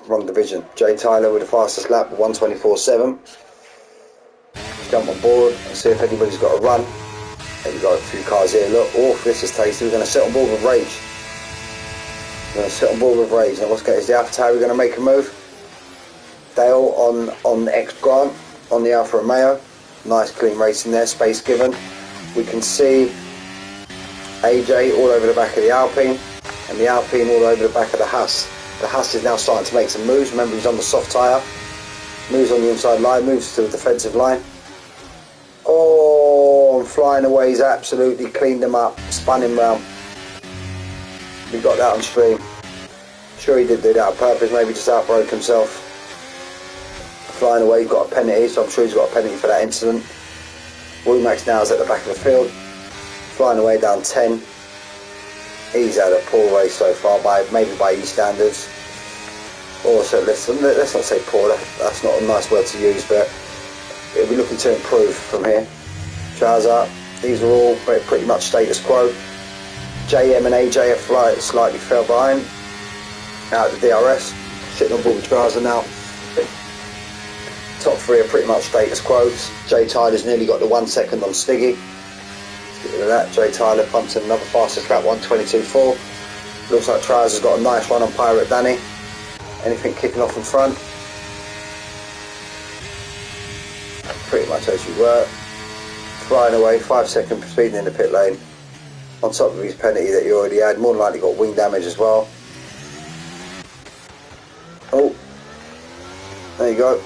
Wrong division. Jay Tyler with the fastest lap, 1:24.7. Jump on board and see if anybody's got a run. Maybe got a few cars here. Look, oh, this is tasty. We're going to sit on board with Rage. We're going to sit on board with Rage. Now, what's going is the Alpha Tower. We're going to make a move. Dale on X Grant on the Alfa Romeo. Nice clean racing there. Space given. We can see AJ all over the back of the Alpine, and the Alpine all over the back of the Haas. The Haas is now starting to make some moves. Remember, he's on the soft tyre. Moves on the inside line, moves to the defensive line. Oh, and flying away, he's absolutely cleaned him up, spun him round. We got that on stream. Sure he did do that on purpose, maybe just outbroke himself. Flying away, he got a penalty, so I'm sure he's got a penalty for that incident. Womax now is at the back of the field. Flying away down 10. He's had a poor race so far, maybe by E standards. Also, let's not say poor, that's not a nice word to use, but he'll be looking to improve from here. Trouser, these are all pretty much status quo. JM and AJ are slightly fell behind. Out of the DRS, sitting on board with Trouser now. Top 3 are pretty much status quos. Jay Tyler's nearly got the 1 second on Stiggy. Look at that, Jay Tyler pumps in another fastest lap, 1:22.4. Looks like Trouser's got a nice run on Pirate Danny. Anything kicking off in front? Pretty much as you were. Flying away, 5 second speeding in the pit lane. On top of his penalty that he already had, more than likely got wing damage as well. Oh, there you go.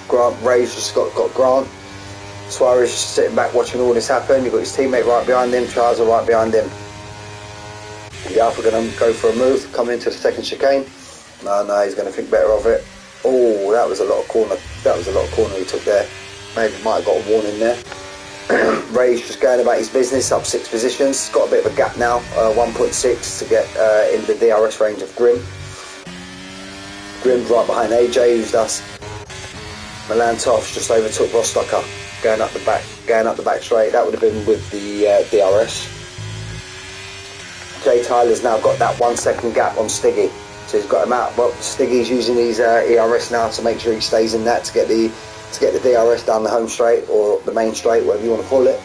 Grant Ray's just got Grant. Suarez just sitting back watching all this happen. You've got his teammate right behind him, Charles right behind him. The Alpha going to go for a move, come into the second chicane. No, he's going to think better of it. Oh, that was a lot of corner. That was a lot of corner he took there. Maybe might have got a warning there. Ray's just going about his business, up 6 positions. Got a bit of a gap now, 1.6 to get in the DRS range of Grim. Grim's right behind AJ, who's thus. Milan Toffs just overtook Rostocker, going up the back straight. That would have been with the DRS. Jay Tyler's now got that 1 second gap on Stiggy, so he's got him out. But Stiggy's using his ERS now to make sure he stays in that to get the DRS down the home straight or the main straight, whatever you want to call it.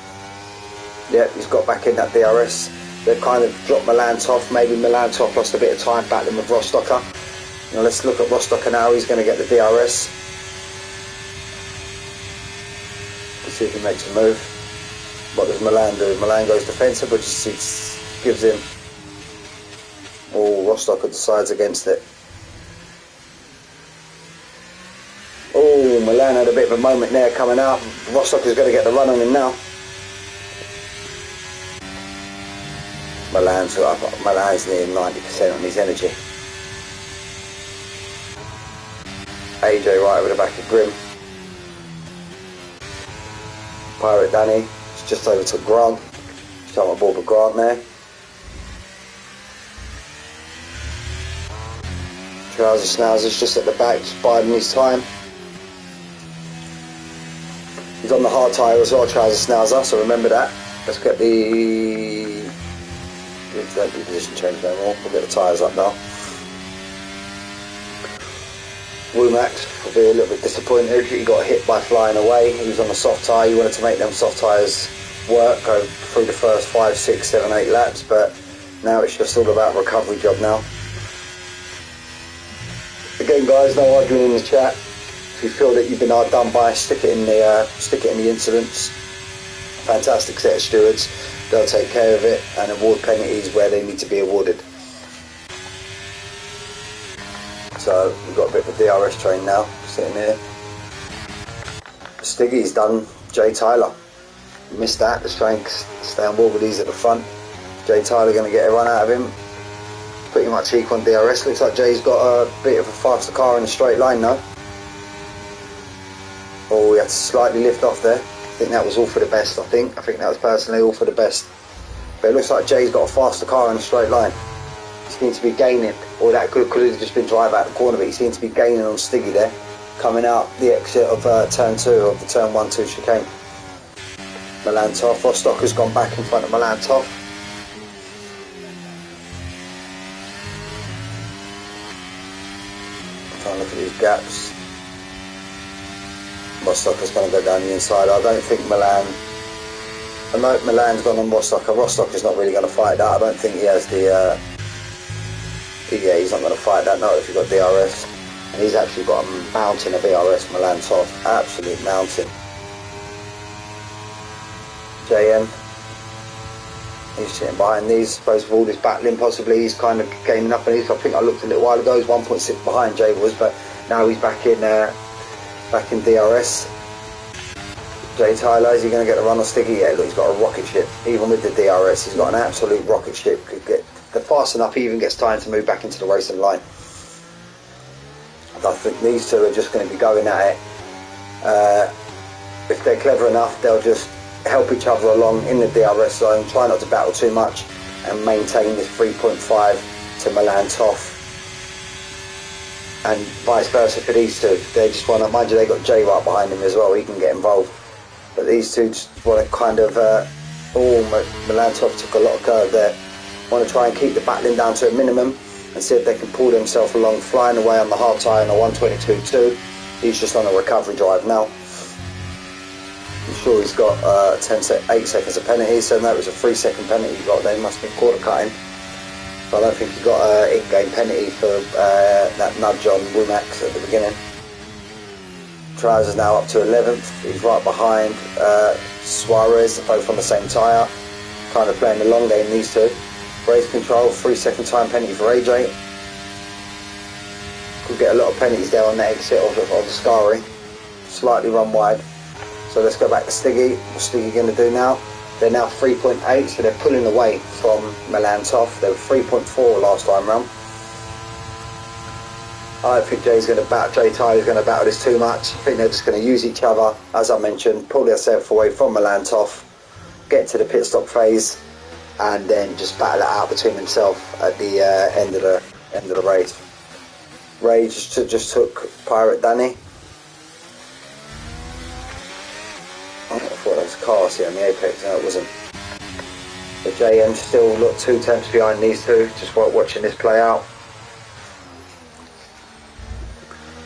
Yeah, he's got back in that DRS. They've kind of dropped Milan Toff. Maybe Milan Toff lost a bit of time battling with Rostocker. Now let's look at Rostocker now. He's going to get the DRS. Let's see if he makes a move. What does Milan do? Milan goes defensive, but just gives him. Oh, Rostocker decides against it. Oh, Milan had a bit of a moment there coming out. Rostocker's going to get the run on him now. Milan's near 90% on his energy. AJ right over the back of Grim. Pirate Danny just overtook Grant. Just come on board with Grant there. Trouser Schnauzer's just at the back, just biding his time. He's on the hard tyre as well, Trouser Schnauzer, so remember that. Let's get the... Don't do position change no more, we'll get the tyres up now. Womack will be a little bit disappointed. He got hit by flying away. He was on a soft tyre. He wanted to make them soft tyres work, go through the first 5, 6, 7, 8 laps, but now it's just all about recovery job now. Again, guys, no arguing in the chat. If you feel that you've been outdone by, stick it in the incidents. Fantastic set of stewards. They'll take care of it and award penalties where they need to be awarded. So we've got a bit of a DRS train now, sitting here. Stiggy's done Jay Tyler. Missed that. The train stay on board with these at the front. Jay Tyler going to get a run out of him. Pretty much equal on DRS. Looks like Jay's got a bit of a faster car in a straight line now. Oh, we had to slightly lift off there. I think that was all for the best, I think that was personally all for the best. But it looks like Jay's got a faster car in a straight line. He seems to be gaining, or that could have just been drive out the corner, but he seems to be gaining on Stiggy there, coming out the exit of turn 2 of the turn 1-2 chicane. Milan Toff. Rostocker's gone back in front of Milan Toff. Trying to look at these gaps. Rostocker's going to go down the inside. I don't think Milan... I know Milan's gone on Rostocker. Rostocker's not really going to fight that. I don't think he has the... yeah, he's not going to fight that, not if you've got DRS. And he's actually got a mountain of DRS, Milan Toff. Absolute mountain. JM. He's sitting behind these. I suppose with all this battling, possibly he's kind of gaining up on these. I think I looked a little while ago, he's 1.6 behind Jay was, but now he's back in DRS. Jay Tyler, is he going to get the run on Stiggy? Yeah, look, he's got a rocket ship. Even with the DRS, he's got an absolute rocket ship. Could get fast enough, he even gets time to move back into the racing line. I think these two are just going to be going at it. If they're clever enough, they'll just help each other along in the DRS zone, try not to battle too much, and maintain this 3.5 to Milan Toff. And vice versa for these two. They just want to, mind you, they got Jay right behind him as well, he can get involved. But these two just want to kind of, Milan Toff took a lot of curve there. Want to try and keep the battling down to a minimum and see if they can pull themselves along, flying away on the hard tyre on a 122.2. He's just on a recovery drive now. I'm sure he's got 8 seconds of penalty, so that was a 3-second penalty he got there. He must have been quarter cutting. So I don't think he got an in-game penalty for that nudge on Womack at the beginning. Trousers now up to 11th. He's right behind Suarez, both on the same tyre. Kind of playing the long game, these two. Race control, 3-second time penalty for AJ. Could get a lot of penalties there on the exit of the Scari. Slightly run wide. So let's go back to Stiggy. What's Stiggy going to do now? They're now 3.8, so they're pulling away from Milan Toff. They were 3.4 last time round. I don't think Jay Tyler's going to battle this too much. I think they're just going to use each other, as I mentioned, pull themselves away from Milan Toff, get to the pit stop phase, and then just battle it out between themselves at the end of the race. Ray just took Pirate Danny. I thought that was a car seat on the apex. No, it wasn't. But JM still look 2 tenths behind these two, just while watching this play out.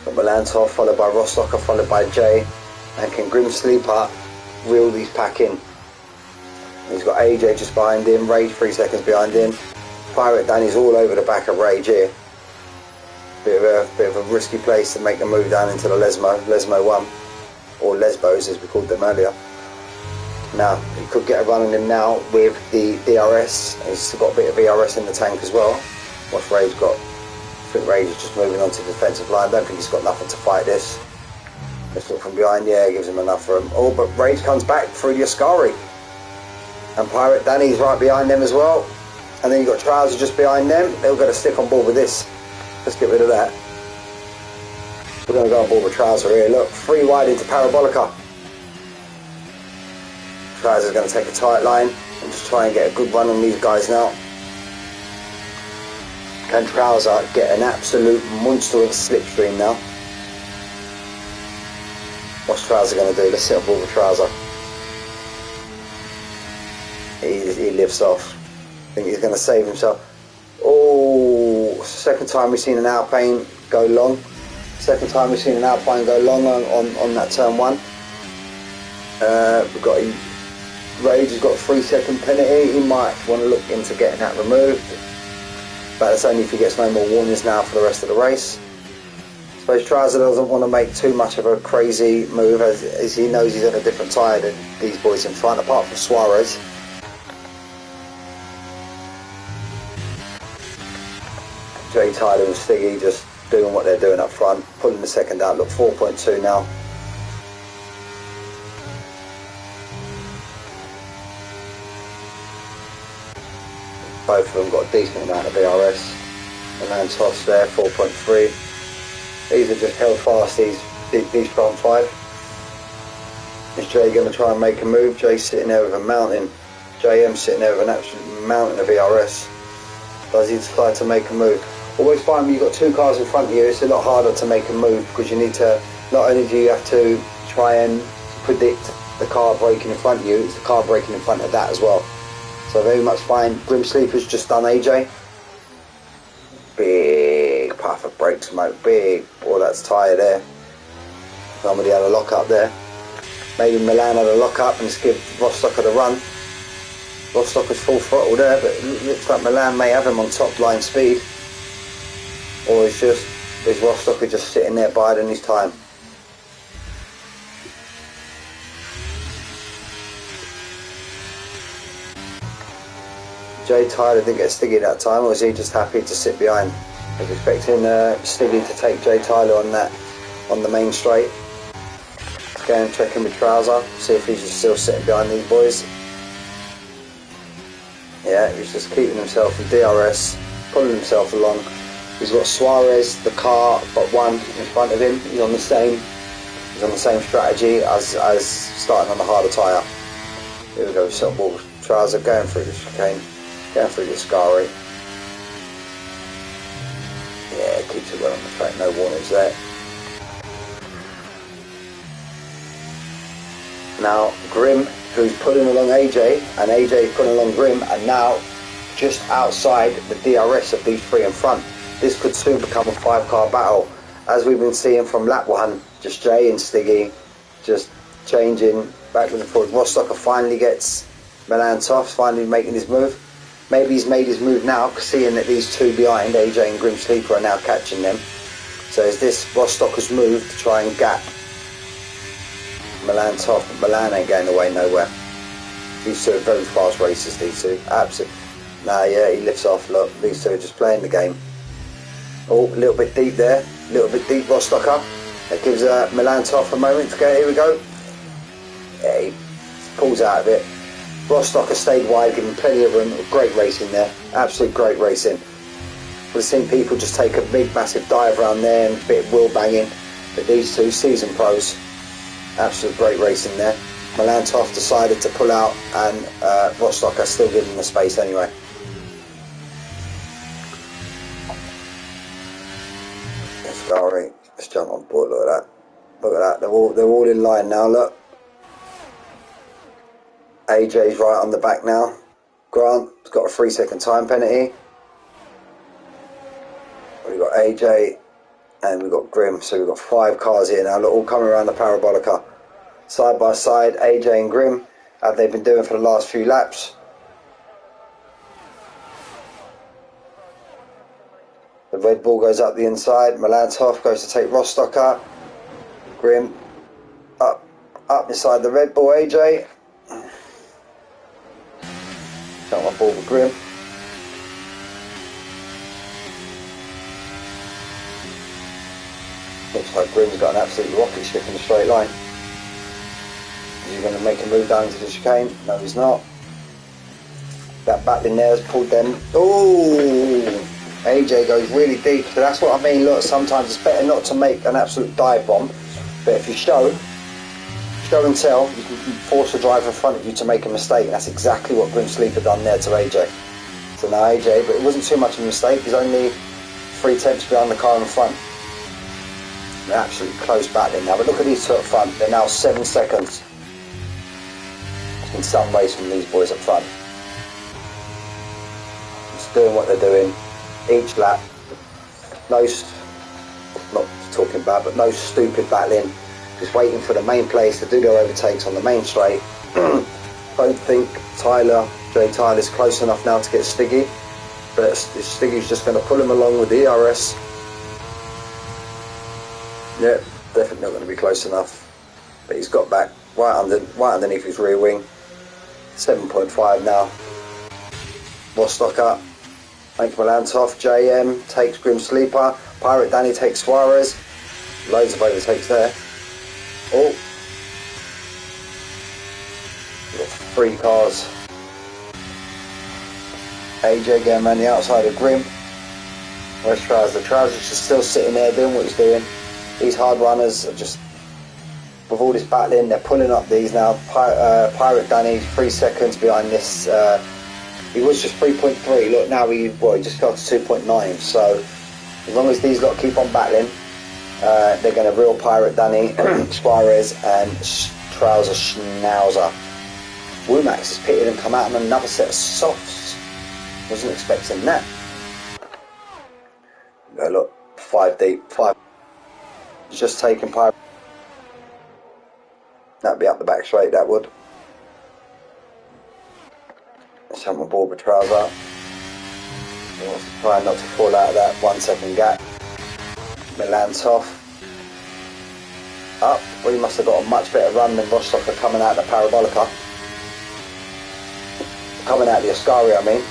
Got Milan Toff followed by Rostocker, followed by Jay. And can Grim Sleeper reel these pack in? He's got AJ just behind him, Rage 3 seconds behind him. Pirate Danny's all over the back of Rage here. Bit of a risky place to make the move down into the Lesmo 1. Or Lesbos as we called them earlier. Now, he could get a run on him now with the DRS. He's got a bit of ERS in the tank as well. What's Rage got? I think Rage is just moving on to the defensive line. Don't think he's got nothing to fight this. Let's look from behind. Yeah, gives him enough room. Oh, but Rage comes back through the Ascari. And Pirate Danny's right behind them as well. And then you've got Trouser just behind them. They're going to stick on board with this. Let's get rid of that. We're going to go on board with Trouser here. Look, 3 wide into Parabolica. Trouser's going to take a tight line and just try and get a good run on these guys now. Can Trouser get an absolute monster of slipstream now? What's Trouser going to do? Let's sit on board with Trouser. He lifts off. I think he's going to save himself. Oh, second time we've seen an Alpine go long. Second time we've seen an Alpine go long on that turn 1. We've got Rage has got a 3-second penalty. He might want to look into getting that removed. But that's only if he gets no more warnings now for the rest of the race. I suppose Trouser doesn't want to make too much of a crazy move as he knows he's on a different tyre than these boys in front, apart from Suarez. Jay Tyler and Stiggy just doing what they're doing up front, pulling the second out. Look, 4.2 now. Both of them got a decent amount of ERS. Milan Toss there, 4.3. These are just held fast, these front 5. Is Jay going to try and make a move? Jay's sitting there with a mountain. JM sitting there with an absolute mountain of ERS. Does he decide to make a move? Always find when you've got 2 cars in front of you, it's a lot harder to make a move because you need to, not only do you have to try and predict the car braking in front of you, it's the car braking in front of that as well. So very much fine. Grim Sleeper's just done AJ. Big puff of brake smoke, big. Oh, that's tyre there. Somebody had a lock up there. Maybe Milan had a lock up and just give Rostocker the run. Rostocker's full throttle there, but it looks like Milan may have him on top line speed. Or is Rostocker just sitting there biding his time? Jay Tyler didn't get Stiggy that time, or was he just happy to sit behind? I was expecting Stiggy to take Jay Tyler on the main straight. Go and check in with Trouser, see if he's just still sitting behind these boys. Yeah, he's just keeping himself in DRS, pulling himself along. He's got Suarez, the car, but 1 in front of him. He's on the same strategy as starting on the harder tyre. Here we go, Siltball Trouser going through the chicane, going through the Ascari. Yeah, keeps it well on the track, no warnings there. Now Grim, who's pulling along AJ, and AJ pulling along Grim, and now just outside the DRS of these 3 in front. This could soon become a 5-car battle, as we've been seeing from lap 1. Just Jay and Stiggy just changing back and forth. Rostocker finally gets Milan Toff, finally making his move. Maybe he's made his move now, seeing that these 2 behind, AJ and Grim Sleeper, are now catching them. So is this Rostocker's move to try and gap Milan Toff? But Milan ain't going away nowhere. These 2 are very fast racers, these 2. Absolutely. Nah, yeah, he lifts off. Look, these 2 are just playing the game. Oh, a little bit deep there. A little bit deep, Rostocker. That gives Milan Toff a moment to go. Here we go. Yeah, he pulls out of it. Rostock has stayed wide, giving plenty of room. Great racing there, absolute great racing. We've seen people just take a big massive dive around there and a bit of wheel banging, but these two season pros, absolute great racing there. Milan Toft decided to pull out, and Rostock are still giving the space anyway. Let's go, right. Let's jump on board. Look at that. Look at that. They're all in line now. Look. AJ's right on the back now. Grant's got a 3-second time penalty. We've got AJ and we've got Grim, so we've got 5 cars here now. Look, all coming around the Parabolica. Side by side, AJ and Grim, as they've been doing for the last few laps. The Red Bull goes up the inside. Milan Toft goes to take Rostock out. Grim up inside the Red Bull, AJ. Jump on board with Grim. Looks like Grim's got an absolute rocket ship in the straight line. Is he going to make a move down into the chicane? No, he's not. That battling there has pulled them. Oh! AJ goes really deep, so that's what I mean. Look, sometimes it's better not to make an absolute dive bomb, but if you show and tell, you can force the driver in front of you to make a mistake. That's exactly what Grim Sleeper done there to AJ. So now AJ, but it wasn't too much of a mistake. He's only 3 tenths behind the car in front. They're absolutely close battling now, but look at these two up front. They're now 7 seconds in some race from these boys up front. Just doing what they're doing each lap. No, not talking bad, but no stupid battling. Just waiting for the main place to do their overtakes on the main straight. Don't think Jay Tyler's close enough now to get Stiggy, but Stiggy's just going to pull him along with the ERS. Yep, definitely not going to be close enough, but he's got back right underneath his rear wing. 7.5 now. Rostock up. Make Milan Toft. JM takes Grim Sleeper. Pirate Danny takes Suarez. Loads of overtakes there. Oh, we've got 3 cars. AJ going around the outside of Grim. Where's Trouser? Trouser's just still sitting there doing what he's doing. These hard runners are just, with all this battling, they're pulling up these now. Pirate Danny 3 seconds behind this. He was just 3.3. Look, now he just got to 2.9. So as long as these lot keep on battling, they're going to reel Pirate Danny, Suarez and Trouser Schnauzer. Womax has pitted and come out on another set of softs. Wasn't expecting that. Go look, 5 deep, 5. Just taking Pirate. That'd be up the back straight, that would. Let's have my ball with Trouser. Trying not to fall out of that 1 second gap. Milan Toft up. Well, he must have got a much better run than Rostocker coming out of the Parabolica. Coming out of the Ascari, I mean.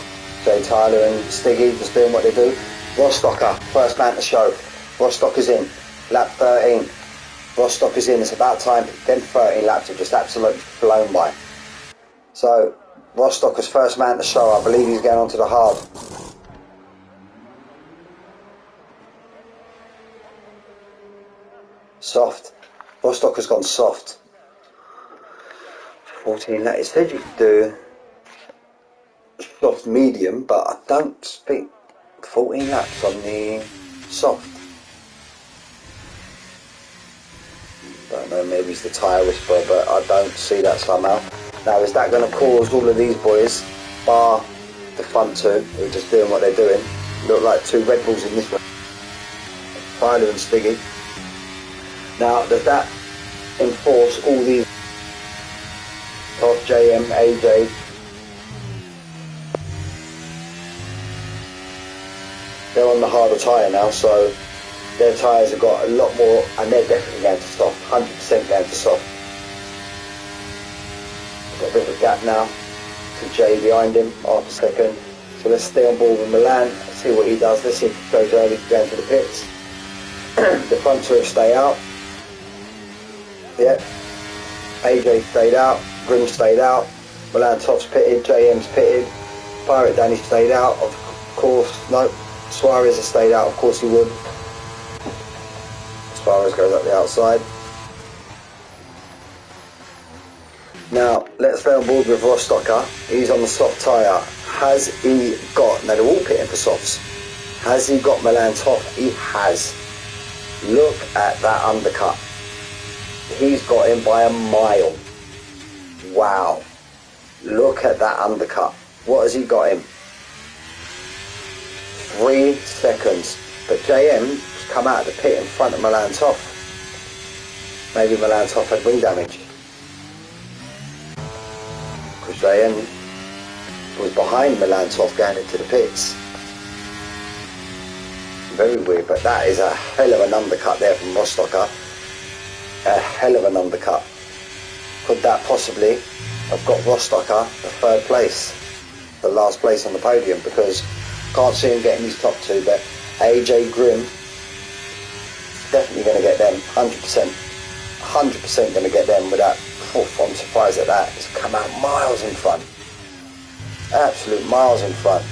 Jay Tyler and Stiggy just doing what they do. Rostocker, first man to show. Rostocker's in. Lap 13. Rostocker's in. It's about time. Then 13 laps have just absolutely blown by. So, Rostocker's first man to show. I believe he's going on to the hard. Soft. Rostocker's gone soft. 14 laps. It said you could do soft medium, but I don't speak 14 laps on the soft. Don't know, maybe it's the tyre whisperer, but I don't see that somehow. Now, is that going to cause all of these boys, bar the front two, who are just doing what they're doing, look like 2 Red Bulls in this one, Tyler and Stiggy. Now, does that enforce all these of JM, AJ? They're on the harder tyre now, so their tyres have got a lot more, and they're definitely going to soft, 100% going to soft. Got a bit of a gap now to Jay behind him, half a second. So let's stay on board with Milan, see what he does. Let's see if he goes early to go into the pits. The front two stay out. Yep. AJ stayed out, Grim stayed out, Milan Toff's pitted, JM's pitted, Pirate Danny stayed out, of course, no, Suarez has stayed out, of course he would. Suarez goes up the outside. Now, let's stay on board with Rostocker. He's on the soft tyre. Has he got, now they're all pitting for softs, has he got Milan Toff? He has. Look at that undercut. He's got him by a mile. Wow. Look at that undercut. What has he got him? 3 seconds. But JM's come out of the pit in front of Milan Toff. Maybe Milan Toff had wing damage. Because JM was behind Milan Toff going into the pits. Very weird, but that is a hell of an undercut there from Rostocker. A hell of an undercut. Could that possibly have got Rostocker the 3rd place, the last place on the podium? Because can't see him getting these top 2, but AJ Grimm definitely going to get them, 100% going to get them with that. I'm surprised at that. It's come out miles in front, absolute miles in front.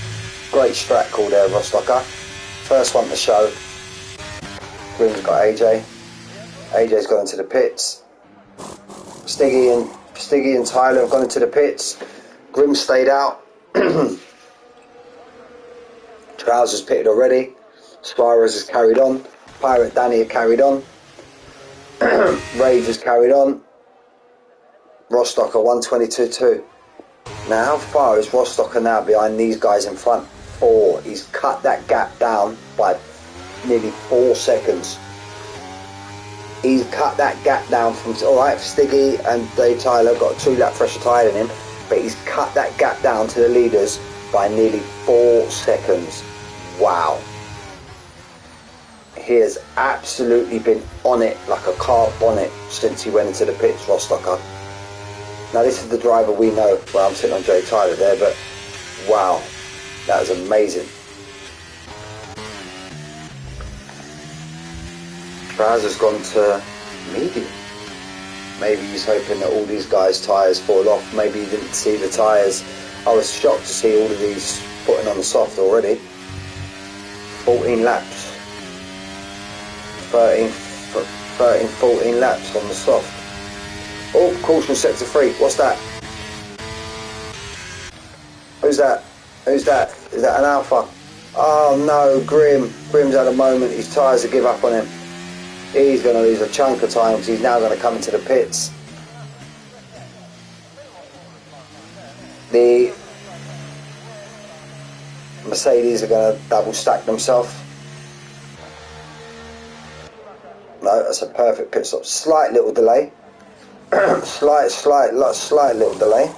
Great strat call there, Rostocker. First one to show. Grimm's got AJ. AJ's gone into the pits. Stiggy and Tyler have gone into the pits. Grimm stayed out. Trousers pitted already. Suarez has carried on. Pirate Danny had carried on. Rage has carried on. Rostocker 122.2. Now how far is Rostocker now behind these guys in front? 4. He's cut that gap down by nearly 4 seconds. He's cut that gap down from, alright, Stiggy and Dave Tyler got a 2-lap fresher tyre than him, but he's cut that gap down to the leaders by nearly 4 seconds. Wow. He has absolutely been on it like a car bonnet since he went into the pits, Rostocker. Now this is the driver we know. Well, I'm sitting on Jay Tyler there, but wow, that was amazing. Trousers gone to medium. Maybe he's hoping that all these guys' tyres fall off. Maybe he didn't see the tyres. I was shocked to see all of these putting on the soft already. 14 laps. 13, 14 laps on the soft. Oh, caution sector 3. What's that? Who's that? Who's that? Is that an Alpha? Oh no, Grimm. Grimm's had a moment. His tyres have given up on him. He's going to lose a chunk of time because he's now going to come into the pits. The Mercedes are going to double stack themselves. No, that's a perfect pit stop. Slight little delay. slight little delay.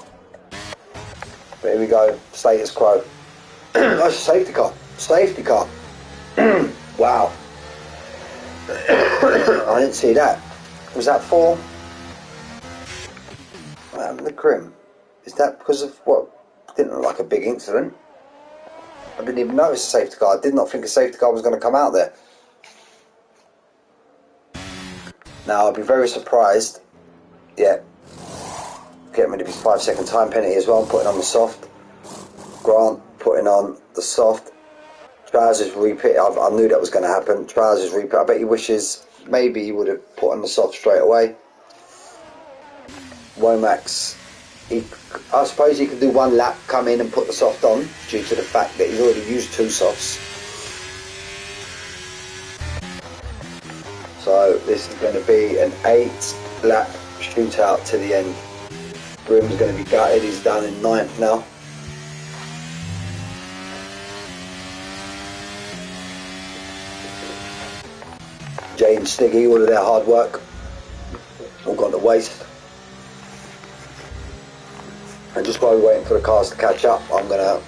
But here we go. Status quo. That's a safety car. Safety car. Wow. I didn't see that. Was that 4? What happened to Grimm? Is that because of what? Didn't look like a big incident. I didn't even notice a safety car. I did not think a safety car was going to come out there. Now I'd be very surprised. Yeah. Getting rid of his 5-second time penalty as well. Putting on the soft. Grant putting on the soft. Trousers repeat. I knew that was going to happen. Trousers repeat. I bet he wishes maybe he would have put on the soft straight away. Womack's. I suppose he could do 1 lap, come in and put the soft on due to the fact that he's already used 2 softs. So this is going to be an 8-lap shootout to the end. Grimm's going to be gutted. He's down in 9th now. Jay and Stiggy, all of their hard work, all gone to waste. And just while we're waiting for the cars to catch up, I'm going to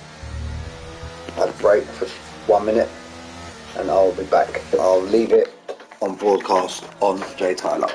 have a break for 1 minute and I'll be back. I'll leave it on broadcast on Jay Tyler.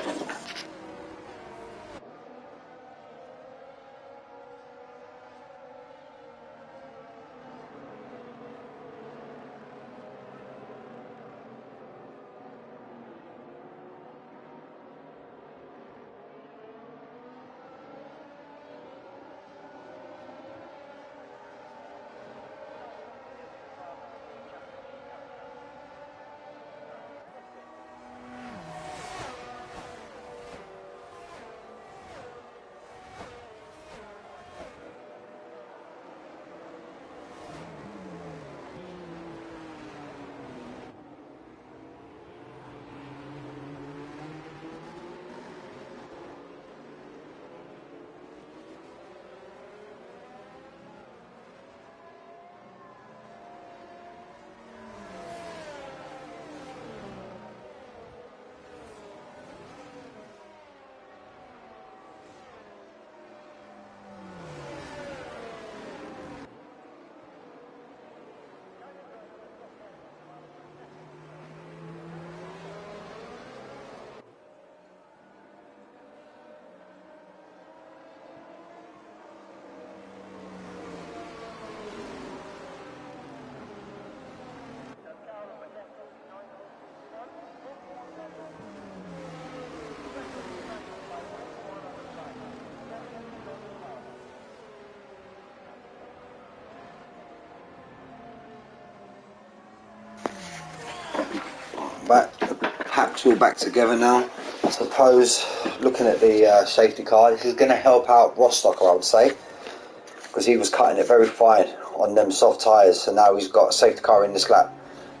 pack's all back together now. I suppose, looking at the safety car, this is going to help out Rostocker, I would say, because he was cutting it very fine on them soft tyres, so now he's got a safety car in this lap.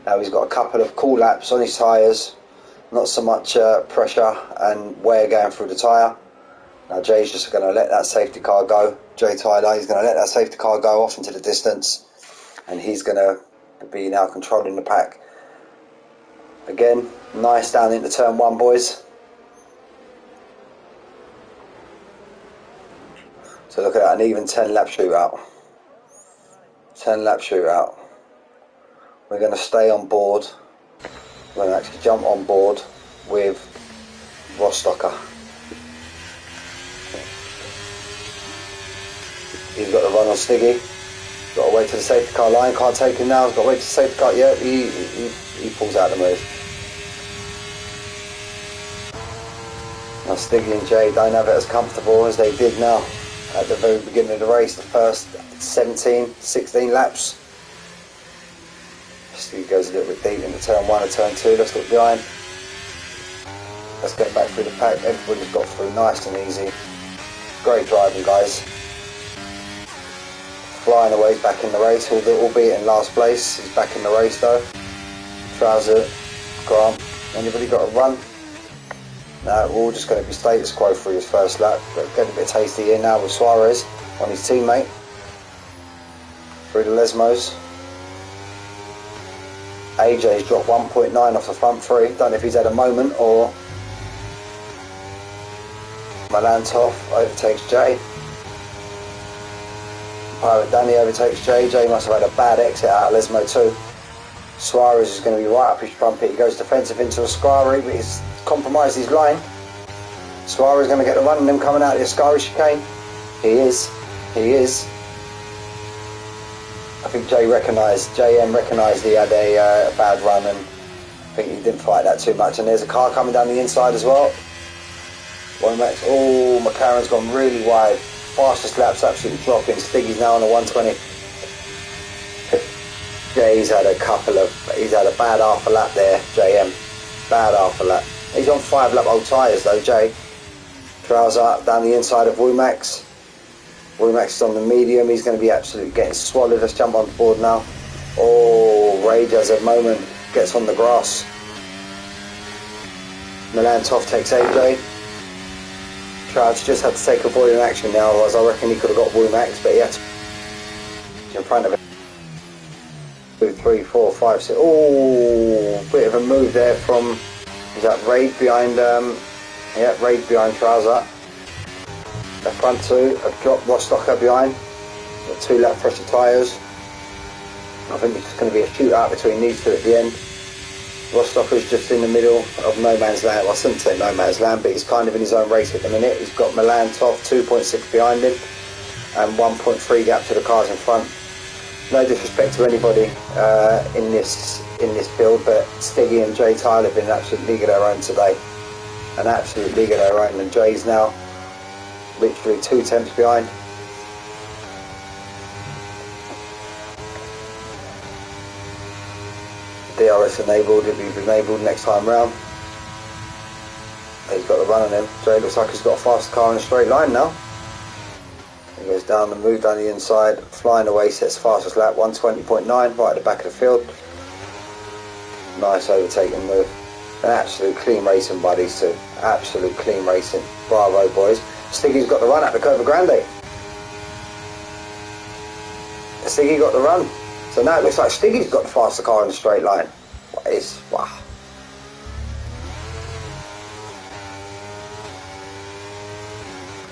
Now he's got a couple of cool laps on his tyres, not so much pressure and wear going through the tyre. Now Jay's just going to let that safety car go. Jay Tyler, he's going to let that safety car go off into the distance, and he's going to be now controlling the pack. Again, nice down into turn 1, boys. So look at that, an even 10 lap shootout. 10 lap shootout. We're going to stay on board. We're going to actually jump on board with Rostocker. He's got the run on Stiggy. Got to wait to the safety car line. Can't take him now. He's got to wait to the safety car. Yeah, he pulls out the move. Now Stiggy and Jay don't have it as comfortable as they did now at the very beginning of the race. The first 16 laps. Stiggy goes a little bit deep into turn 1 and turn 2. Let's look behind. Let's get back through the pack. Everybody's got through nice and easy. Great driving, guys. Flying away, he's back in the race, albeit in last place. He's back in the race though. Trouser, Grant, anybody got a run? No, we're all just going to be status quo through his first lap. Getting a bit tasty here now with Suarez on his teammate. Through the Lesmos. AJ's dropped 1.9 off the front 3. Don't know if he's had a moment or Malantov overtakes Jay. Pirate Danny overtakes Jay. Jay must have had a bad exit out of Lesmo too. Suarez is going to be right up his trumpet. He goes defensive into Ascari, but he's compromised his line. Suarez is going to get the run and him coming out of the Ascari chicane. He is. I think JM recognised he had a bad run, and I think he didn't fight that too much. And there's a car coming down the inside as well. Oh, McLaren's gone really wide. Fastest lap's absolutely dropping. Stiggy's now on a 120. Jay's had he's had a bad half a lap there, JM. Bad half a lap. He's on 5 lap old tyres though, Jay. Trouser down the inside of Wumax. Wumax is on the medium. He's going to be absolutely getting swallowed. Let's jump on board now. Oh, Rage has a moment. Gets on the grass. Milantov takes AJ. Trouser just had to take a void in action now, otherwise I reckon he could have got Wumax, but he had to in front of him. 2, 3, 4, 5, 6. Oh, bit of a move there from, is that Raid behind, Raid behind Trouser. The front 2 have dropped Rostocker behind. Got 2 lap pressure tyres. I think it's going to be a shootout between these two at the end. Rostocker's just in the middle of no man's land. Well, I shouldn't say no man's land, but he's kind of in his own race at the minute. He's got Milantov 2.6 behind him and 1.3 gap to the cars in front. No disrespect to anybody in this field, but Stiggy and Jay Tyler have been an absolute league of their own today. An absolute league of their own, and Jay's now literally 2 tenths behind. DRS enabled, it'll be enabled next time round. He's got the run on him. Jay looks like he's got a fast car in a straight line now. He goes down the move down the inside, flying away, sets fastest lap, 120.9, right at the back of the field. Nice overtaking move. An absolute clean racing by these two. Absolute clean racing. Bravo, boys. Stiggy's got the run at the Cova Grande. Stiggy got the run. So now it looks like Stiggy's got the faster car in the straight line. What is, wow.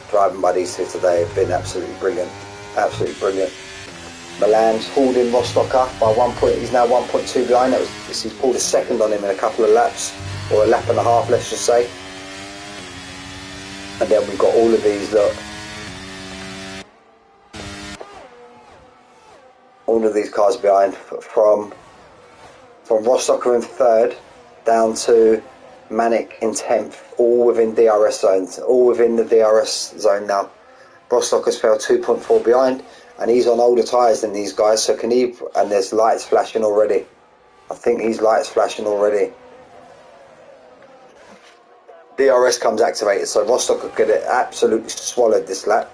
Driving by these two today have been absolutely brilliant. Absolutely brilliant. Milan's hauled in Rostocker by 1 point. He's now 1.2 behind. He's pulled a second on him in a couple of laps, or a lap and a half, let's just say. And then we've got all of these, look. All of these cars behind, from Rostocker in 3rd down to Manic in 10th, all within DRS zones, all within the DRS zone now. Rostocker's fell 2.4 behind, and he's on older tyres than these guys, so can he, and there's lights flashing already. I think he's lights flashing already. DRS comes activated, so Rostock could get it absolutely swallowed this lap.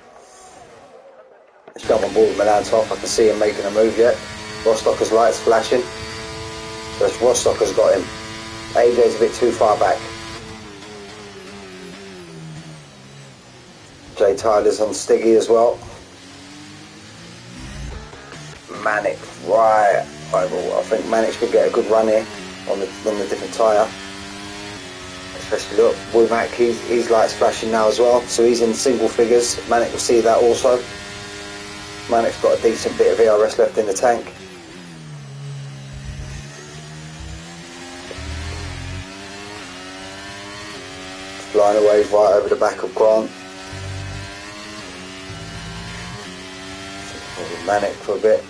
Let's jump on board with Milan top. I can see him making a move yet. Rostocker's lights flashing. So Rostocker's got him. AJ's a bit too far back. Jay Tyler's on Stiggy as well. Manic right over. I think Manic could get a good run here on the different tyre. Especially look, Womack, his lights flashing now as well, so he's in single figures. Manic will see that also. Manic's got a decent bit of ERS left in the tank. Flying away right over the back of Grant. Manic for a bit.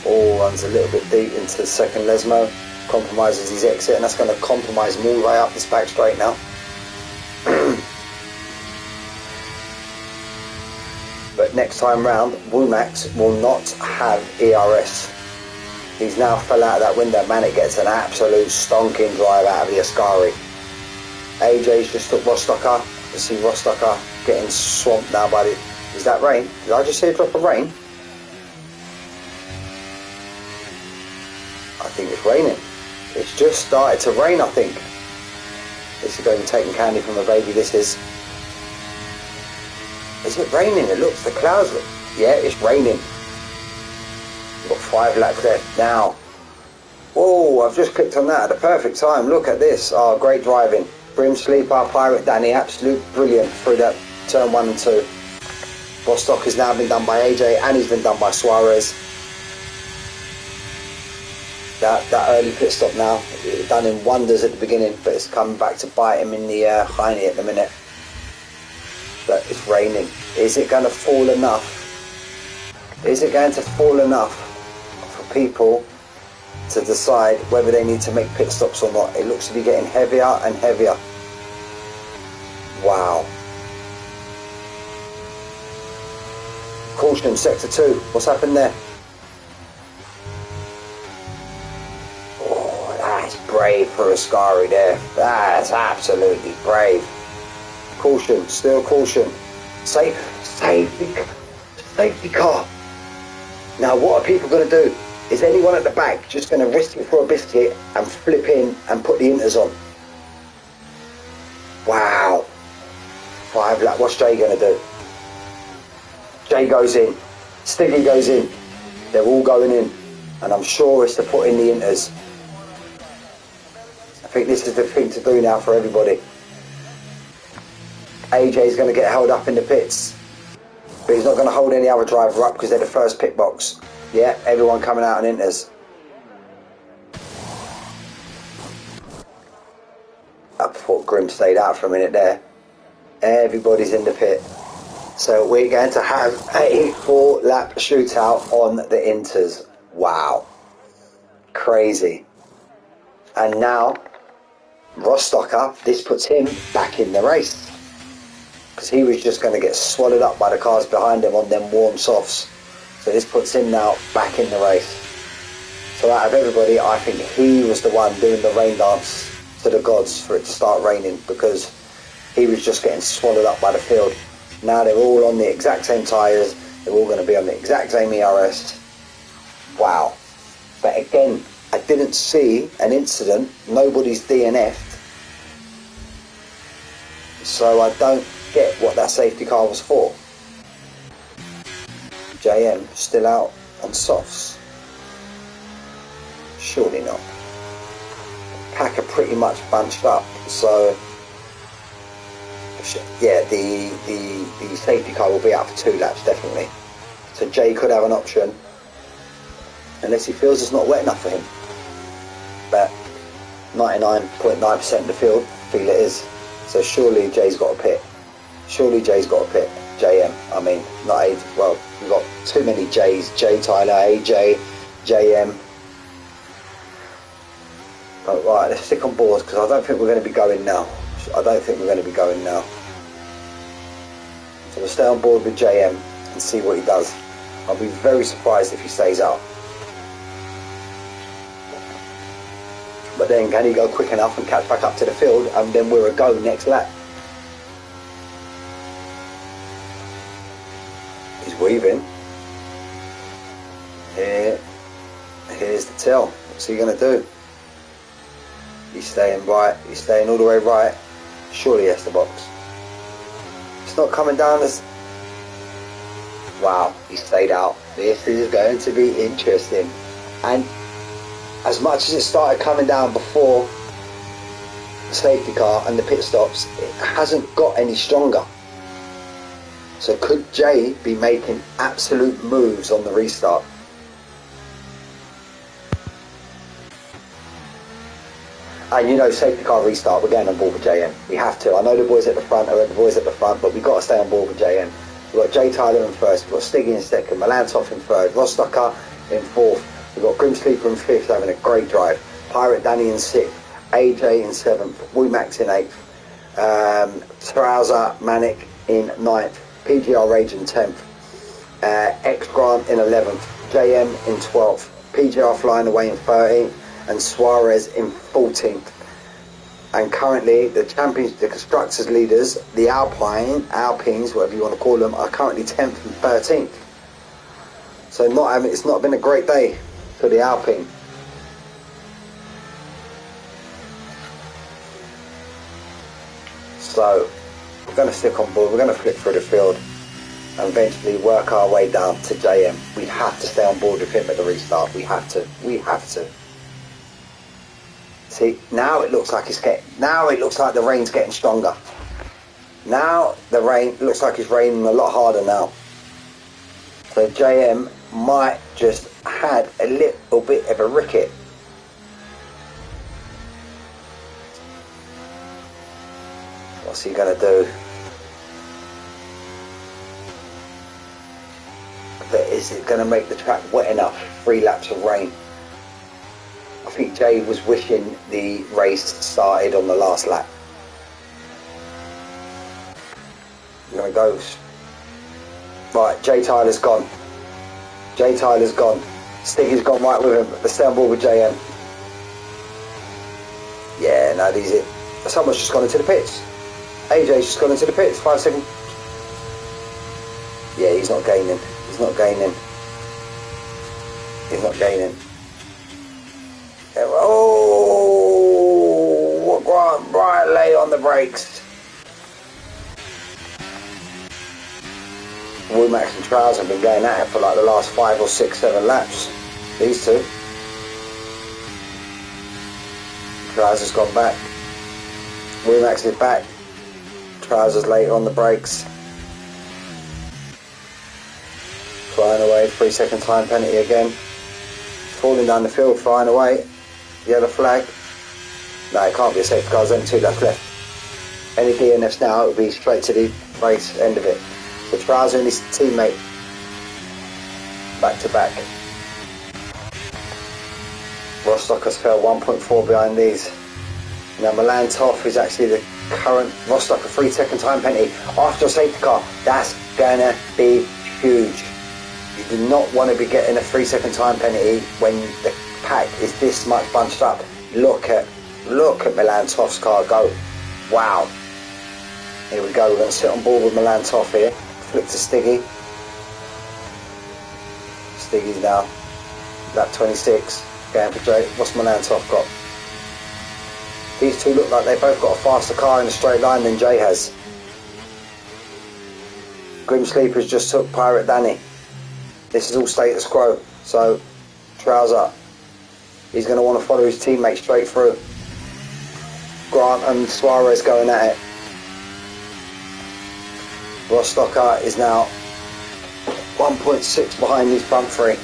All runs a little bit deep into the second Lesmo. Compromises his exit, and that's going to compromise him all the way up this back straight now. But next time round, Womax will not have ERS. He's now fell out of that window. Manic gets an absolute stonking drive out of the Ascari. AJ's just took Rostocker. You see Rostocker getting swamped now by the... Is that rain? Did I just see a drop of rain? I think it's raining. It's just started to rain, I think. This is going to be taking candy from a baby, this is. Is it raining? It looks, the clouds look... Yeah, it's raining. We've got 5 laps left now. Oh, I've just clicked on that at the perfect time. Look at this. Oh, great driving. Brim Sleeper, Pirate Danny, absolute brilliant through that turn 1 and 2. Bostock has now been done by AJ and he's been done by Suarez. That early pit stop now, it done him wonders at the beginning, but it's coming back to bite him in the hiney at the minute. But it's raining. Is it going to fall enough? Is it going to fall enough for people to decide whether they need to make pit stops or not? It looks to be getting heavier and heavier. Wow. Caution, sector 2. What's happened there? Oh, that's brave for Ascari there. That's absolutely brave. Caution, still caution. Safety car. Now what are people going to do? Is anyone at the back just going to risk it for a biscuit and flip in and put the inters on? Wow. 5 lap. What's Jay going to do? Jay goes in. Stiggy goes in. They're all going in. And I'm sure it's to put in the inters. I think this is the thing to do now for everybody. AJ's going to get held up in the pits. But he's not going to hold any other driver up because they're the first pit box. Yeah, everyone coming out on inters. I thought Grim stayed out for a minute there. Everybody's in the pit. So we're going to have a 4-lap shootout on the inters. Wow. Crazy. And now, Rostocker, this puts him back in the race. Because he was just going to get swallowed up by the cars behind him on them warm softs. So this puts him now back in the race. So out of everybody, I think he was the one doing the rain dance to the gods for it to start raining, because he was just getting swallowed up by the field. Now they're all on the exact same tyres. They're all going to be on the exact same ERS. Wow. But again, I didn't see an incident. Nobody's DNF'd. So I don't get what that safety car was for. JM still out on softs? Surely not. Pack are pretty much bunched up, so yeah, the safety car will be out for 2 laps definitely. So Jay could have an option, unless he feels it's not wet enough for him. But 99.9% of the field feel it is. So surely Jay's got a pit. Surely Jay's got a pit. JM, I mean, not AJ. Well, we've got too many J's. Jay Tyler, AJ, JM. But right, let's stick on board because I don't think we're going to be going now. So we'll stay on board with JM and see what he does. I'll be very surprised if he stays out. but then can he go quick enough and catch back up to the field, and then we're a go next lap. He's weaving. Here's the tell. What's he going to do? He's staying right. He's staying all the way right. Surely he has the box. It's not coming down as... Wow, he stayed out. This is going to be interesting. And as much as it started coming down before the safety car and the pit stops, it hasn't got any stronger. So could Jay be making absolute moves on the restart? And you know, safety car restart, we're going on board with JM. We have to. I know the boys at the front are the boys at the front, but we've got to stay on board with JM. We've got Jay Tyler in first, we've got Stiggy in second, Milan Toff in third, Rostocker in fourth, we've got Grim Sleeper in fifth, having a great drive, Pirate Danny in sixth, AJ in seventh, Max in eighth, Trouser Manic in ninth, PGR Rage in 10th, X Grant in 11th, JM in 12th, PGR Flying Away in 13th, and Suarez in 14th. And currently the champions, the constructors leaders, the Alpines, whatever you want to call them, are currently 10th and 13th. So it's not been a great day for the Alpine. So we're going to stick on board, we're going to flip through the field and eventually work our way down to JM. We have to stay on board with him at the restart. We have to. See, now it looks like the rain's getting stronger. Now the rain looks like it's raining a lot harder now. So JM might just had a little bit of a ricket. What's he gonna do? But is it gonna make the track wet enough? 3 laps of rain. I think Jay was wishing the race started on the last lap. I'm gonna go. Right, Jay Tyler's gone. Jay Tyler's gone. Stiggy's gone right with him. Let's stay on board with JM. Yeah, no, these it. Someone's just gone into the pits. AJ's just gone into the pits. 5 seconds. Yeah, he's not gaining. He's not gaining. He's not gaining. Oh, Grant right late on the brakes. Max and Trials have been going at it for like the last 5 or 6, 7 laps. These two. Trials has gone back. Max is back. Trials is late on the brakes. Flying away, 3 second time penalty again. Falling down the field, flying away. Yellow flag. No, it can't be a safety car, there's only 2 laps left. Any DNFs now, it will be straight to the race, end of it. So Trouser and his teammate back to back. Rostocker's fell 1.4 behind these. Now Milan Toff is actually the current Rostocker 3 second time penalty after a safety car. That's gonna be huge. You do not want to be getting a 3 second time penalty when the pack is this much bunched up. Look at Milan Toff's car go. Wow. Here we go, we're going to sit on board with Milan Toff here. Flip to Stiggy. Stiggy's now lap 26. Going for Jay. What's Milan Toff got? These two look like they both got a faster car in a straight line than Jay has. Grim Sleepers just took Pirate Danny. This is all status quo. So Trouser, he's going to want to follow his teammate straight through. Grant and Suarez going at it. Rostocker is now 1.6 behind these front 3.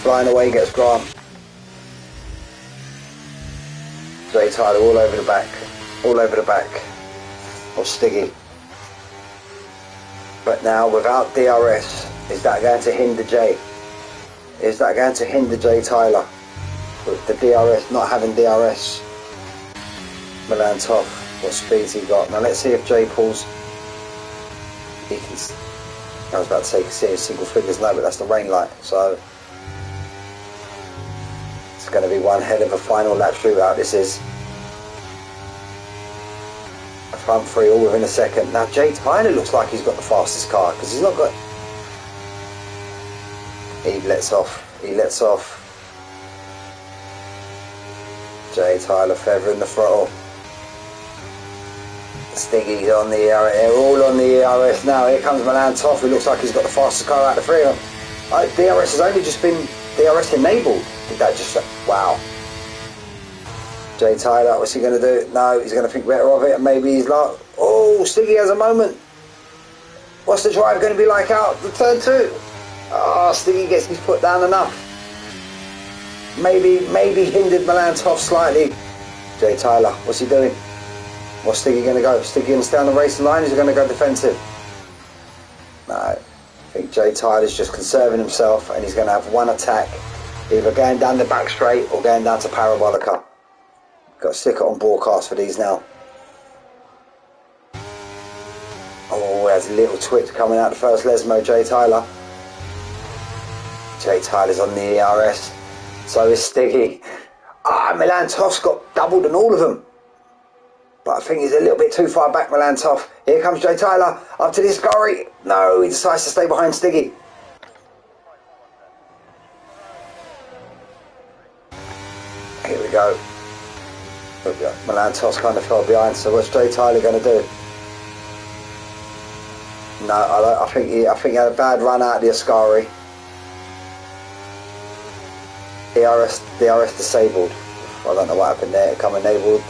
Flying away gets Grant. Jay Tyler all over the back of Stiggy. But now without DRS, is that going to hinder Jay? Is that going to hinder Jay Tyler? With the DRS, not having DRS. Milan Toff, what speed's he got? Now let's see if Jay pulls. He can. I was about to say single figures, no, but that's the rain light. So it's going to be one hell of a final lap shootout, this is. A front three all within a second. Now Jay Tyler looks like he's got the fastest car, because he's not got... He lets off. Jay Tyler feathering the throttle. Stiggy's on the ERS. They're all on the ERS now. Here comes Milan Toff, who looks like he's got the fastest car out of the three of them. DRS has only just been DRS enabled. Did that just... Wow. Jay Tyler, what's he going to do? No, he's going to think better of it, and maybe he's like... Oh, Stiggy has a moment. What's the drive going to be like out the turn two? Oh, Stiggy gets his foot down enough. Maybe hindered Milan Toff slightly. Jay Tyler, what's he doing? What's Stiggy going to go? Stiggy going to stay on the racing line? Is he going to go defensive? No. I think Jay Tyler's just conserving himself, and he's going to have one attack, either going down the back straight or going down to Parabolica. Got to stick it on broadcast for these now. Oh, there's a little twitch coming out the first Lesmo, Jay Tyler. Jay Tyler's on the ERS. So is Stiggy. Milan Toff's got doubled on all of them. But I think he's a little bit too far back, Milan Toff. Here comes Jay Tyler, up to the Ascari. No, he decides to stay behind Stiggy. Here we go. Milan Toff's kind of fell behind, so what's Jay Tyler going to do? No, I think he had a bad run out of the Ascari. DRS disabled. I don't know what happened there, it come enabled.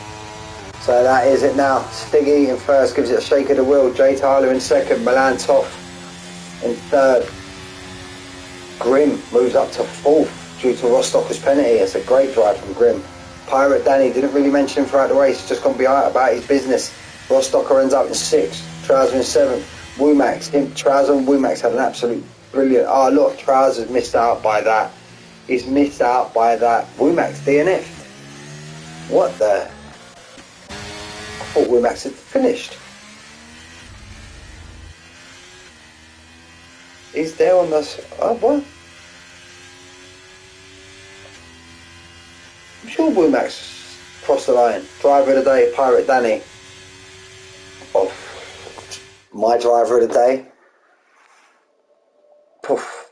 So that is it now. Stiggy in first, gives it a shake of the wheel. Jay Tyler in second. Milan Toff in third. Grimm moves up to fourth due to Rostocker's penalty. It's a great drive from Grimm. Pirate Danny didn't really mention him throughout the race. Just gone behind about his business. Rostocker ends up in sixth. Trouser in seventh. Womax. Trouser and Womax had an absolute brilliant... Oh look, Trouser's missed out by that. He's missed out by that. Womax DNF'd. What the... I thought Womax had finished. He's there on the... Oh, what? I'm sure Womax crossed the line. Driver of the day, Pirate Danny. Oh, my driver of the day. Poof.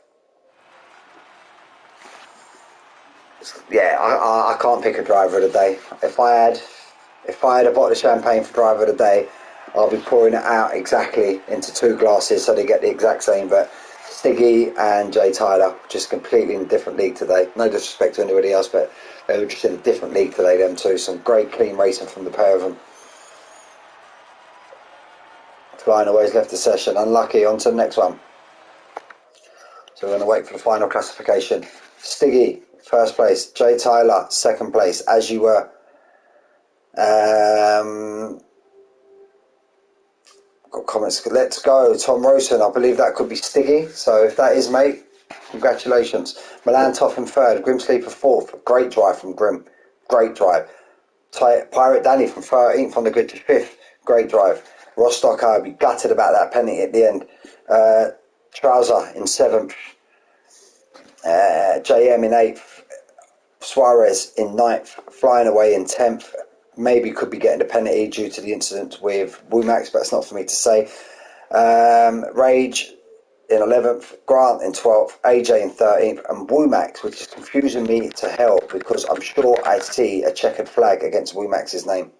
Yeah, I can't pick a driver of the day. If I had a bottle of champagne for driver of the day, I'll be pouring it out exactly into two glasses so they get the exact same. But Stiggy and Jay Tyler just completely in a different league today. No disrespect to anybody else, but they were just in a different league today, them two. Some great clean racing from the pair of them. Flying away's left the session. Unlucky, on to the next one. So we're going to wait for the final classification. Stiggy, first place. Jay Tyler, second place, as you were. Got comments. Let's go, Tom Rosen. I believe that could be Stiggy. So if that is, mate, congratulations. Milan Toff in third. Grim Sleeper fourth. Great drive from Grim. Great drive. Pirate Danny from 13th on the grid to fifth. Great drive. Rostock, I'd be gutted about that penalty at the end. Trouser in seventh. JM in eighth. Suarez in ninth. Flying away in 10th. Maybe could be getting a penalty due to the incident with Womax, but that's not for me to say. Rage in 11th, Grant in 12th, AJ in 13th, and Womax, which is confusing me to hell because I'm sure I see a checkered flag against Womax's name.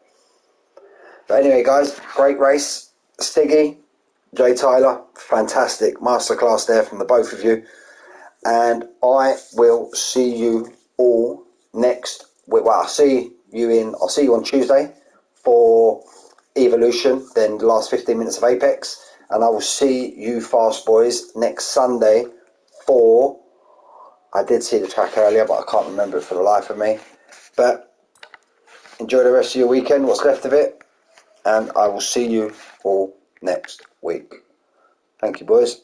But anyway, guys, great race. Stiggy, Jay Tyler, fantastic masterclass there from the both of you. And I will see you all next week. Well, I'll see you on Tuesday for Evolution, then the last 15 minutes of Apex, and I will see you fast boys next Sunday for... I did see the track earlier, but I can't remember it for the life of me. But enjoy the rest of your weekend, what's left of it, and I will see you all next week. Thank you, boys.